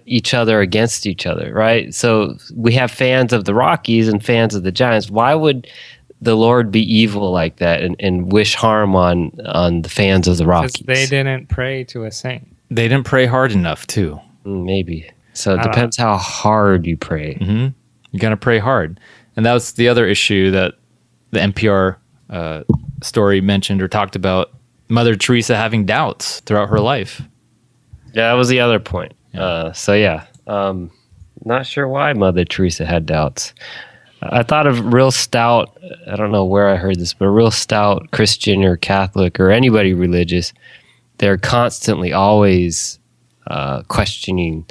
each other against each other, right? So we have fans of the Rockies and fans of the Giants. Why would the Lord be evil like that and wish harm on the fans of the Rockies? Because they didn't pray to a saint. They didn't pray hard enough, too. Maybe. So it depends how hard you pray. Mm-hmm. You got to pray hard. And that was the other issue that the NPR story mentioned or talked about, Mother Teresa having doubts throughout her life. Yeah, that was the other point. Yeah. Not sure why Mother Teresa had doubts. I thought of real stout, I don't know where I heard this, but a real stout Christian or Catholic or anybody religious, they're constantly always questioning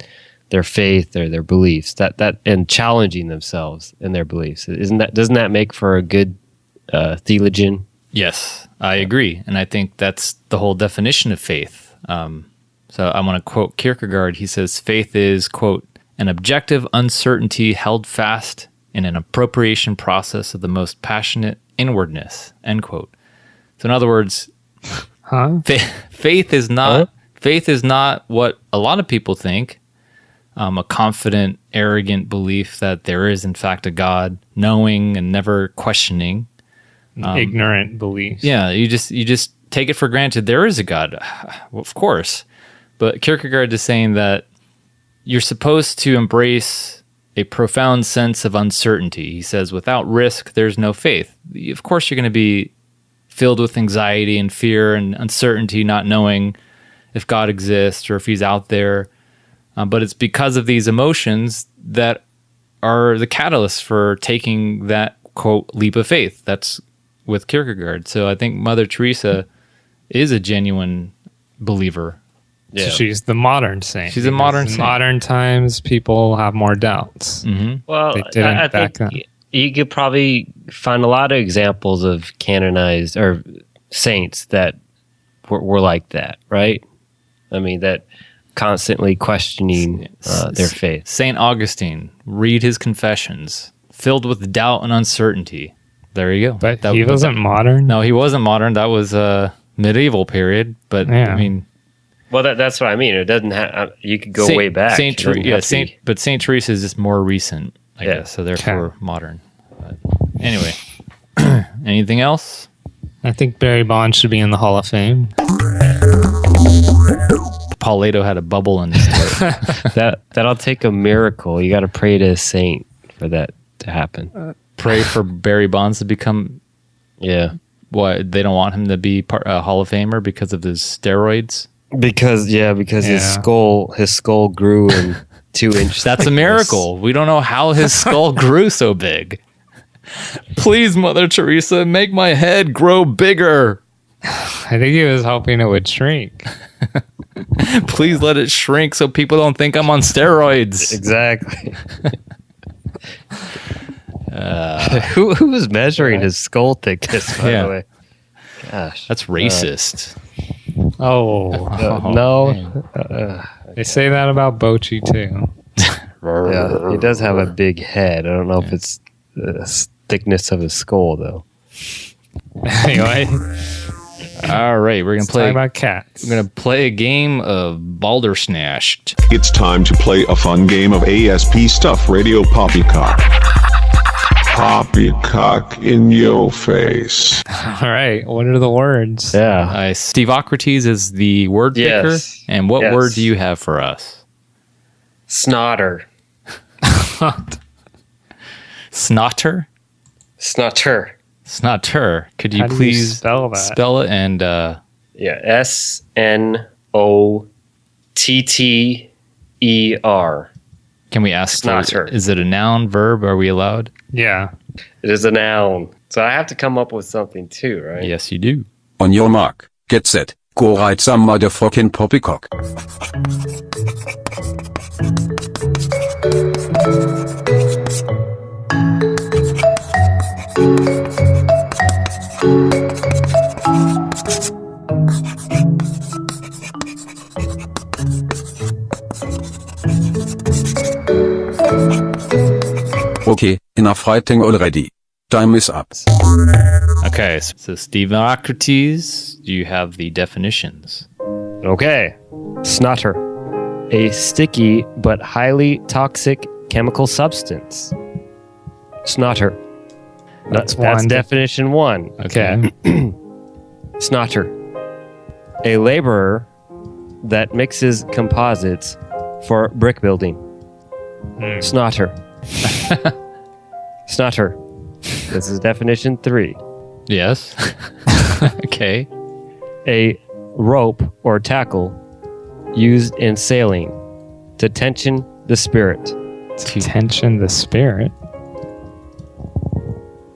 their faith or their beliefs, that and challenging themselves in their beliefs. Doesn't that make for a good theologian? Yes, I agree. And I think that's the whole definition of faith. So I want to quote Kierkegaard. He says, faith is, quote, an objective uncertainty held fast in an appropriation process of the most passionate inwardness, end quote. So in other words, faith is not what a lot of people think, a confident, arrogant belief that there is in fact a God, knowing and never questioning. Ignorant beliefs. Yeah, you just take it for granted there is a God. Well, of course. But Kierkegaard is saying that you're supposed to embrace a profound sense of uncertainty. He says, without risk, there's no faith. Of course, you're going to be filled with anxiety and fear and uncertainty, not knowing if God exists or if he's out there. But it's because of these emotions that are the catalyst for taking that, quote, leap of faith. That's with Kierkegaard. So I think Mother Teresa is a genuine believer. Yeah. So she's the modern saint. She's a modern saint. In modern times, people have more doubts. Mm-hmm. Well, they didn't I back think then. you could probably find a lot of examples of canonized or saints that were like that, right? I mean, that constantly questioning their faith. St. Augustine, read his Confessions, filled with doubt and uncertainty. There you go. But he wasn't modern? No, he wasn't modern. That was a medieval period. But, Yeah. I mean... Well, that's what I mean. It doesn't have... You could go way back. Saint Teresa is just more recent, I guess. So therefore modern. But anyway, anything else? I think Barry Bonds should be in the Hall of Fame. Paul Lato had a bubble in his throat. That'll take a miracle. You got to pray to a saint for that to happen. Pray for Barry Bonds to become... Yeah. What? They don't want him to be a Hall of Famer because of his steroids? Because his skull grew in 2 inches. That's a miracle. We don't know how his skull grew so big. Please, Mother Teresa, make my head grow bigger. I think he was hoping it would shrink. Please let it shrink so people don't think I'm on steroids. Exactly. Who was measuring his skull thickness, by the way? Gosh. That's racist. No. They say that about Bochy, too. Yeah, he does have a big head. I don't know if it's the thickness of his skull, though. Anyway. All right, we're going to play about cats. We're going to play a game of Baldersnatched. It's time to play a fun game of ASP Stuff Radio Poppycock. Poppycock in your face. All right, what are the words? Yeah. Steve-Ocrates is the word picker. And what word do you have for us? Snotter. Snotter? Snotter. Snotter. Could you How do please spell that? Spell it and... SNOTTER. Can we ask Snotter. Is it a noun, verb? Are we allowed? Yeah. It is a noun. So I have to come up with something too, right? Yes, you do. On your mark, get set, go write some motherfucking poppycock. Okay, enough writing already. Time is up. Okay, so Steve-Ocrates, do you have the definitions? Okay. Snotter. A sticky but highly toxic chemical substance. Snotter. That's definition 1. Okay. Snotter. A laborer that mixes composites for brick building. Snotter. Snotter. This is definition 3. Yes. Okay. A rope or tackle used in sailing to tension the spirit. To tension the spirit?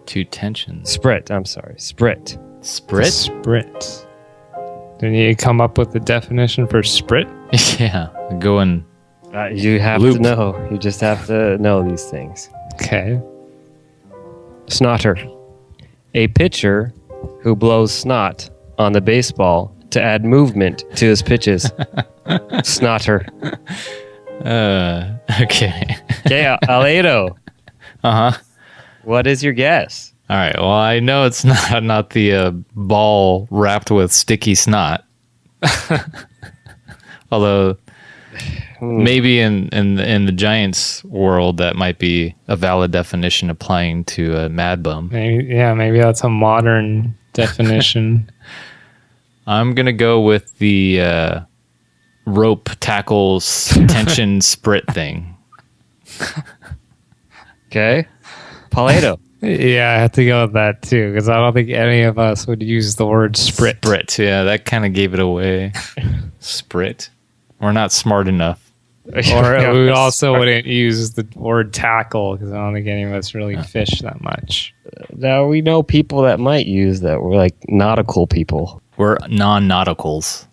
To tension. Sprit. I'm sorry. Sprit. Sprit? Sprit. Do you come up with the definition for sprit? Yeah. Go and... you have to know. You just have to know these things. Okay. Snotter. A pitcher who blows snot on the baseball to add movement to his pitches. Snotter. Okay. Okay, Aledo. Uh-huh. What is your guess? All right. Well, I know it's not the ball wrapped with sticky snot. Although maybe in the Giants world that might be a valid definition applying to a mad bum. Maybe that's a modern definition. I'm gonna go with the rope tackles tension sprit thing. Okay, Paleto. Yeah, I have to go with that too, because I don't think any of us would use the word sprit. Sprit, yeah, that kind of gave it away. Sprit. We're not smart enough. Or we also wouldn't use the word tackle, because I don't think any of us really fish that much. Now we know people that might use that. We're like nautical people. We're non-nauticals.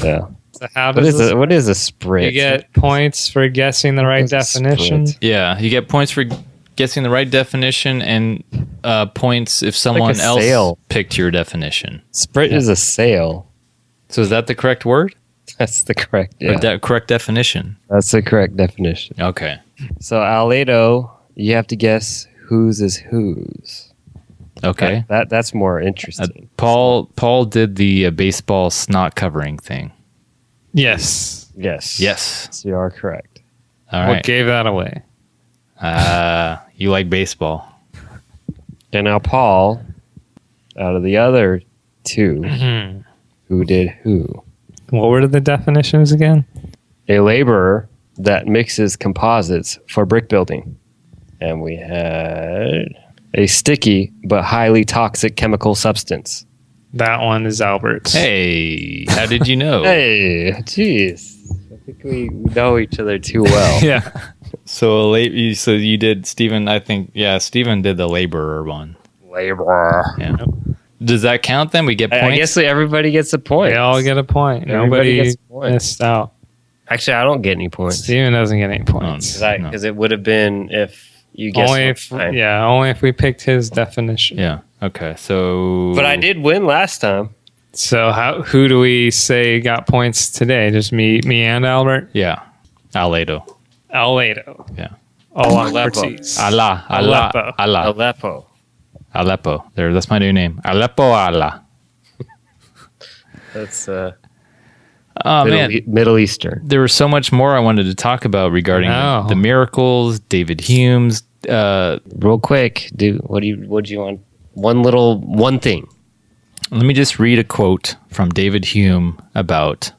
Yeah. So how does what is a sprit? You get points for guessing the right definition? Yeah, you get points for guessing the right definition and points if someone like else sail. Picked your definition. Sprit is a sail. So is that the correct word? That's the correct, correct definition. That's the correct definition. Okay. So Aledo, you have to guess whose is whose. Okay. That's more interesting. Paul did the baseball snot covering thing. Yes. Yes. So you are correct. All right. What gave that away? You like baseball. And now Paul, out of the other two, who did who? What were the definitions again? A laborer that mixes composites for brick building. And we had a sticky but highly toxic chemical substance. That one is Albert's. Hey, how did you know? Hey, jeez. I think we know each other too well. Yeah. So you did, Stephen, I think, Stephen did the laborer one. Laborer. Yeah. Does that count then? We get points? I guess everybody gets a point. They all get a point. Everybody Nobody gets a point. missed out. Actually, I don't get any points. Steven doesn't get any points. Because it would have been if you guessed only if we picked his definition. Yeah. Okay. So But I did win last time. So who do we say got points today? Just me and Albert? Yeah. Aledo. Yeah. Aleppo. Aleppo. There, that's my new name. Aleppo Allah. That's Middle Eastern. There was so much more I wanted to talk about regarding the miracles, David Hume's. Real quick, dude, what do you want? One thing. Let me just read a quote from David Hume about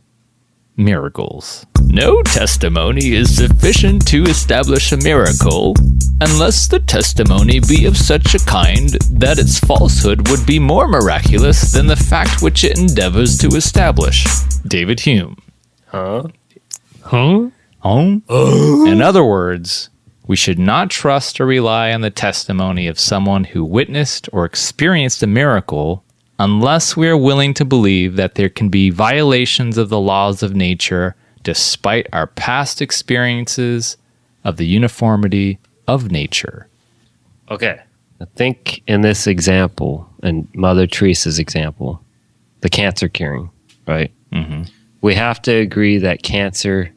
miracles. No testimony is sufficient to establish a miracle unless the testimony be of such a kind that its falsehood would be more miraculous than the fact which it endeavors to establish. David Hume. In other words, we should not trust or rely on the testimony of someone who witnessed or experienced a miracle unless we are willing to believe that there can be violations of the laws of nature despite our past experiences of the uniformity of nature. Okay. I think in this example, and Mother Teresa's example, the cancer curing, right? Mm-hmm. We have to agree that cancer,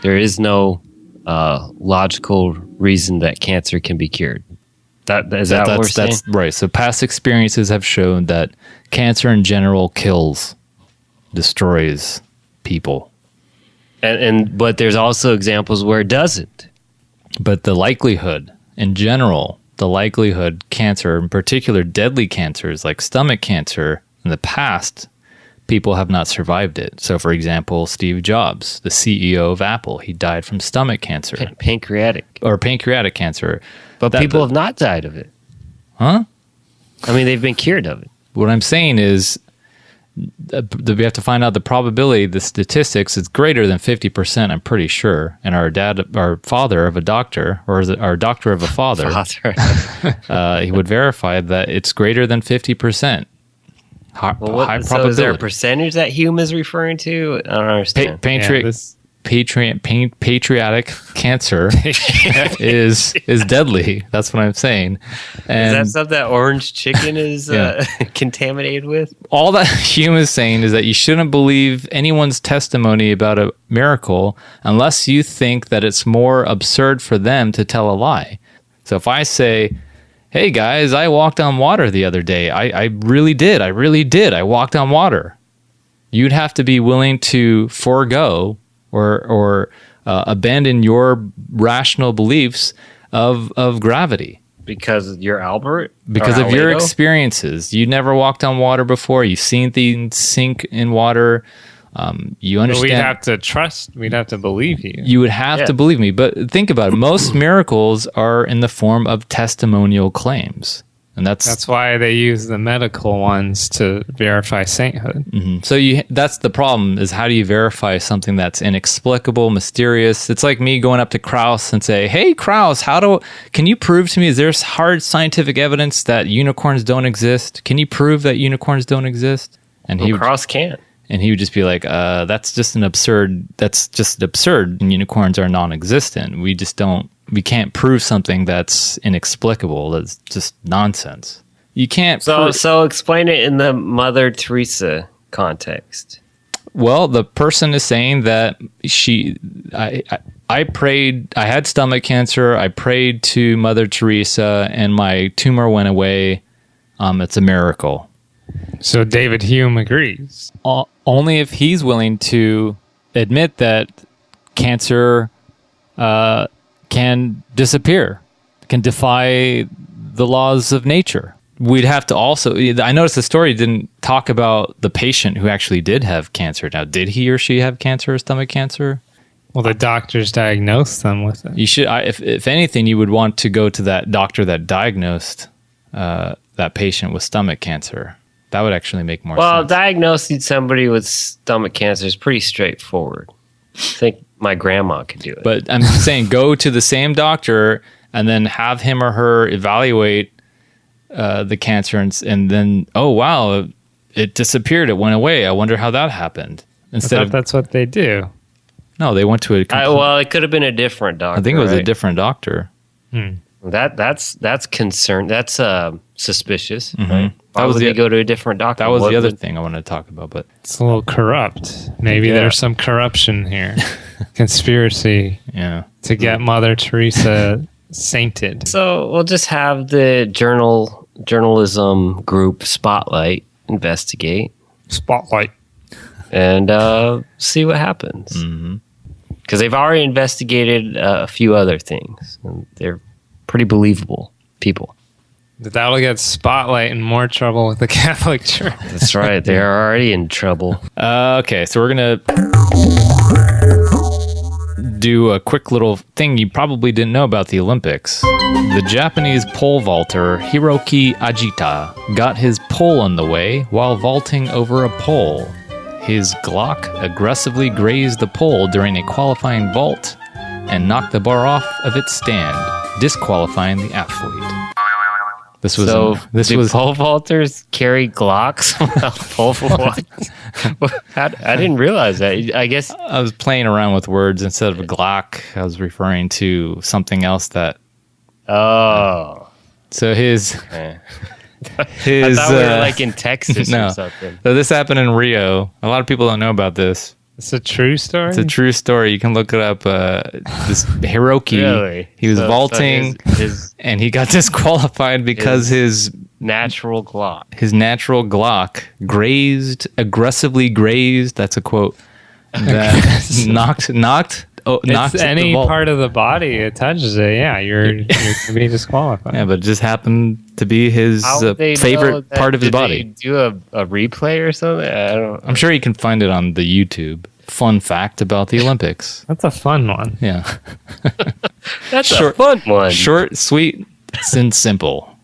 there is no logical reason that cancer can be cured. That what we're saying? That's right. So past experiences have shown that cancer in general destroys people. But there's also examples where it doesn't. But the likelihood, in general, cancer, in particular deadly cancers like stomach cancer, in the past, people have not survived it. So, for example, Steve Jobs, the CEO of Apple, he died from stomach cancer. Pancreatic cancer. But people have not died of it. Huh? I mean, they've been cured of it. What I'm saying is we have to find out the probability, the statistics, is greater than 50%, I'm pretty sure. And our father of a doctor, or our doctor of a father, he would verify that it's greater than 50%. High probability. So is there a percentage that Hume is referring to? I don't understand. patriotic cancer is deadly. That's what I'm saying. And Is that stuff that orange chicken is contaminated with? all that Hume is saying is that you shouldn't believe anyone's testimony about a miracle unless you think that it's more absurd for them to tell a lie. So if I say, hey guys, I walked on water the other day. I really did. I walked on water. You'd have to be willing to forego or abandon your rational beliefs of gravity. Because you're Albert? Because of your Aleppo? experiences. You never walked on water before. You've seen things sink in water. You understand. We'd have to believe you. You would have to believe me. But think about it. Most miracles are in the form of testimonial claims. And that's why they use the medical ones to verify sainthood. Mm-hmm. So that's the problem, is how do you verify something that's inexplicable, mysterious? It's like me going up to Krauss and say, hey, Krauss, can you prove to me, is there hard scientific evidence that unicorns don't exist? Can you prove that unicorns don't exist? And Krauss can't. And he would just be like, that's just absurd. And unicorns are non-existent. We can't prove something that's inexplicable. That's just nonsense. You can't. So explain it in the Mother Teresa context. Well, the person is saying that I prayed, I had stomach cancer. I prayed to Mother Teresa and my tumor went away. It's a miracle. So David Hume agrees. Only if he's willing to admit that cancer can disappear, can defy the laws of nature. We'd have to also, I noticed the story didn't talk about the patient who actually did have cancer. Now, did he or she have cancer, stomach cancer? Well, the doctors diagnosed them with it. You should, if anything, you would want to go to that doctor that diagnosed that patient with stomach cancer. That would actually make more sense. Well, diagnosing somebody with stomach cancer is pretty straightforward. I think my grandma could do it. But I'm saying go to the same doctor and then have him or her evaluate the cancer and then, oh, wow, it disappeared. It went away. I wonder how that happened. That's what they do. No, they went to a... well, it could have been a different doctor. I think it was a different doctor. That's concern. That's suspicious. Mm-hmm. Right? Why would they go to a different doctor? That was the other thing I wanted to talk about. But it's a little corrupt. Maybe there's some corruption here. Conspiracy. Yeah. To get Mother Teresa sainted. So we'll just have the journalism group Spotlight investigate. Spotlight. And see what happens. Because they've already investigated a few other things. And they're pretty believable people. That'll get Spotlight in more trouble with the Catholic Church. That's right. They are already in trouble. Okay, so we're going to do a quick little thing you probably didn't know about the Olympics. The Japanese pole vaulter Hiroki Ajita got his pole on the way while vaulting over a pole. His Glock aggressively grazed the pole during a qualifying vault and knocked the bar off of its stand, disqualifying the athlete. This was pole vaulters carry Glocks pole vault? I didn't realize that. I guess I was playing around with words. Instead of a Glock, I was referring to something else that. Oh, so his. I thought we were like in Texas or something. So this happened in Rio. A lot of people don't know about this. It's a true story? It's a true story. You can look it up. This Hiroki, really? He was vaulting and he got disqualified because his natural Glock aggressively grazed, that's a quote, that knocked any part of the body it touches it, you're going to be disqualified. Yeah, but it just happened to be his favorite part of his body. Did they do a replay or something? I'm sure you can find it on the YouTube. Fun fact about the Olympics. That's a fun one. Yeah. That's a fun one. Short, sweet, and simple.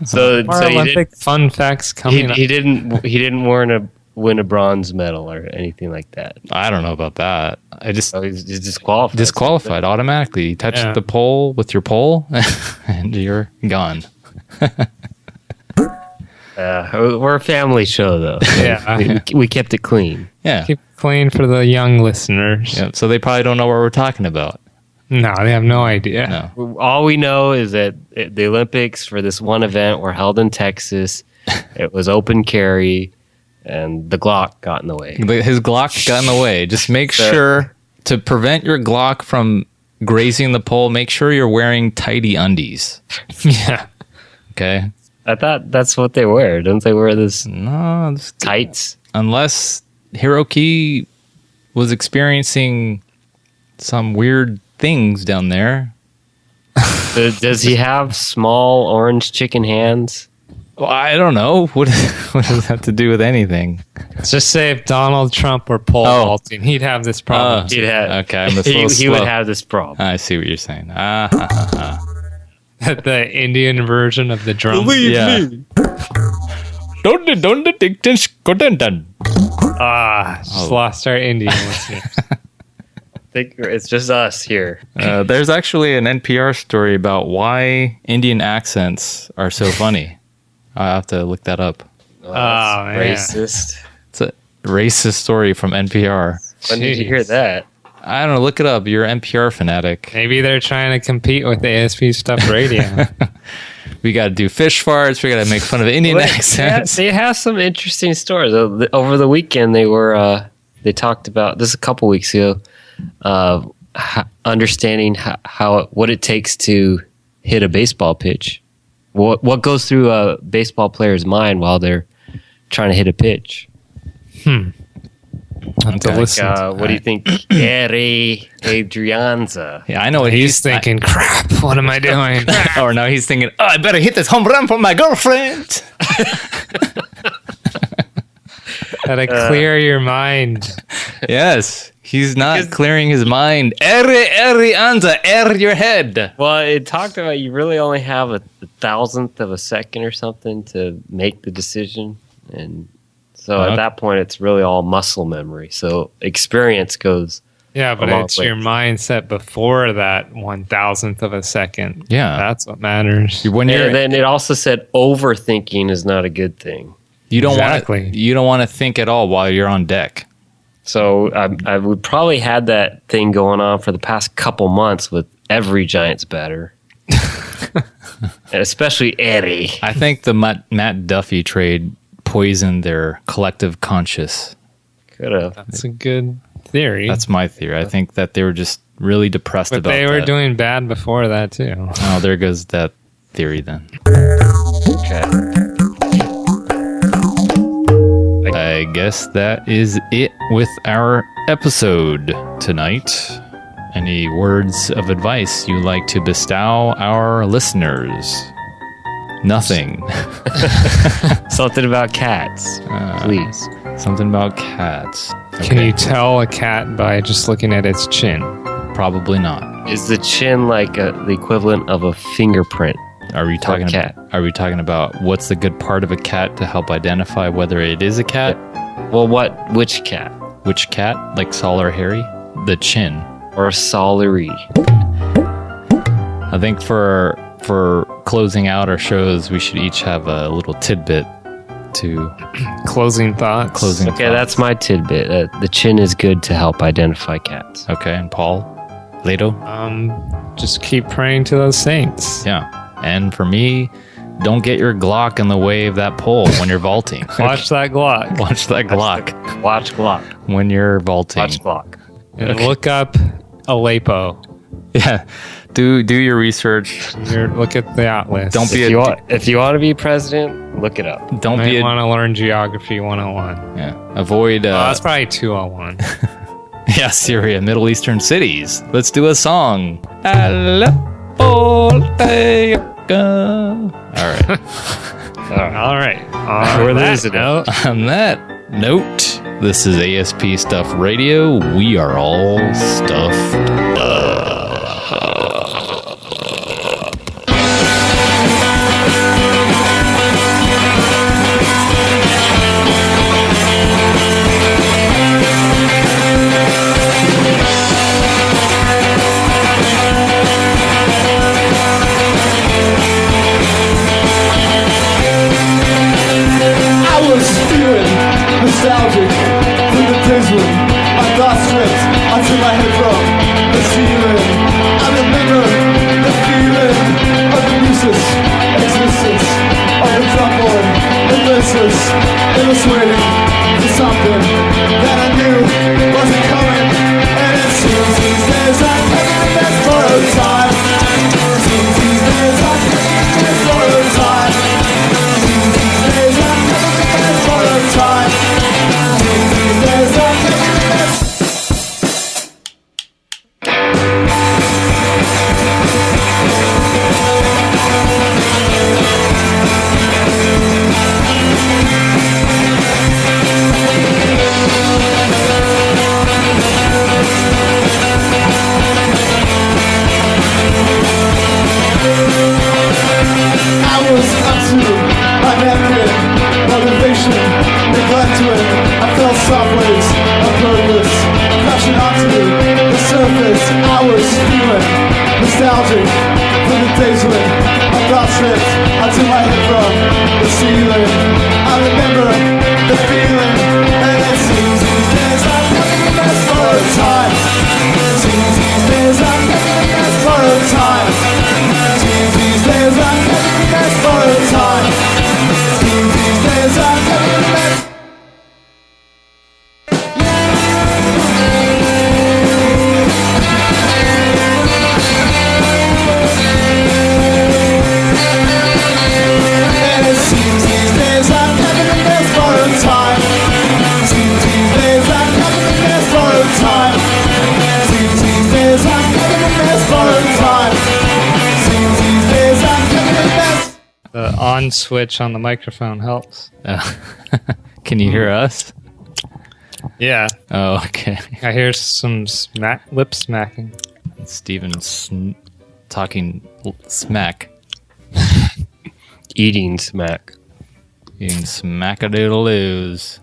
So Olympic fun facts coming up. He didn't win a bronze medal or anything like that. I don't know about that. He's disqualified. Disqualified automatically. You touch the pole with your pole and you're gone. We're a family show, though. Yeah. we kept it clean. Yeah. Keep it clean for the young listeners. Yeah, so they probably don't know what we're talking about. No, they have no idea. No. All we know is that the Olympics for this one event were held in Texas. It was open carry, and the Glock got in the way. His Glock got in the way. Just make sure to prevent your Glock from grazing the pole, make sure you're wearing tidy undies. Yeah. Okay. I thought that's what they wear. Don't they wear this? No, it's tights. Unless Hiroki was experiencing some weird things down there. Does he have small orange chicken hands? Well, I don't know. What does that have to do with anything? Let's just say if Donald Trump were pole vaulting, he'd have this problem. Okay, he would have this problem. I see what you're saying. The Indian version of the drum. Me. Just lost our Indian listeners. I think it's just us here. There's actually an NPR story about why Indian accents are so funny. I'll have to look that up. Man. Racist. It's a racist story from NPR. When did you hear that? I don't know. Look it up. You're an NPR fanatic. Maybe they're trying to compete with ASP Stuff Radio. We got to do fish farts. We got to make fun of Indian accents. They have some interesting stories. Over the weekend, they talked about this a couple weeks ago. Understanding what it takes to hit a baseball pitch. What goes through a baseball player's mind while they're trying to hit a pitch? What do you think, Gary Adrianza? Yeah, I know what he's thinking. Crap! What am I doing? Or no, he's thinking, I better hit this home run for my girlfriend. Gotta clear your mind. Yes, he's not clearing his mind. Air your head. Well, it talked about you really only have a thousandth of a second or something to make the decision, and so at that point, it's really all muscle memory. So experience goes. Yeah, but it's your mindset before that 1,000th of a second. Yeah, that's what matters. Then it also said overthinking is not a good thing. You don't want to think at all while you're on deck. So I would probably had that thing going on for the past couple months with every Giants batter. And especially Eddie. I think the Matt Duffy trade poisoned their collective conscious. Could have. That's a good theory. That's my theory. I think that they were just really depressed about that. But they were doing bad before that, too. Oh, there goes that theory then. Okay. I guess that is it with our episode tonight. Any words of advice you like to bestow our listeners? Nothing. Something about cats, please. Something about cats. Okay. Can you tell a cat by just looking at its chin? Probably not. Is the chin like the equivalent of a fingerprint? Are we talking about what's the good part of a cat to help identify whether it is a cat? Well, which cat? Which cat? Like Saul or Harry? The chin. Or Saulery. I think for closing out our shows, we should each have a little tidbit to closing thoughts. Okay, that's my tidbit. The chin is good to help identify cats. Okay, and Paul, Leto? Just keep praying to those saints. Yeah, and for me, don't get your Glock in the way of that pole when you're vaulting. Watch that Glock. Watch that Glock. Watch Glock when you're vaulting. Watch Glock. And look up Aleppo. Yeah, do your research. Look at the atlas. Don't be if you want to be president, look it up. Don't be want to learn geography 101. Yeah, avoid. That's probably 201. Yeah, Syria, Middle Eastern cities. Let's do a song. Aleppo. All right. All right. On that note, this is ASP Stuff Radio. We are all stuffed up. feeling nostalgic for the days when my thoughts drift until my head from the ceiling. I remember the feeling, and it seems these days I'm having the best part of time. It seems these days I'm having the best part of time. It seems these days I'm having the best part of time. It seems these days I'm having the best. The on switch on the microphone helps. Can you hear us? Yeah. Oh, okay. I hear some lip smacking. Steven talking smack. Eating smack. Eating smackadoodle-oos.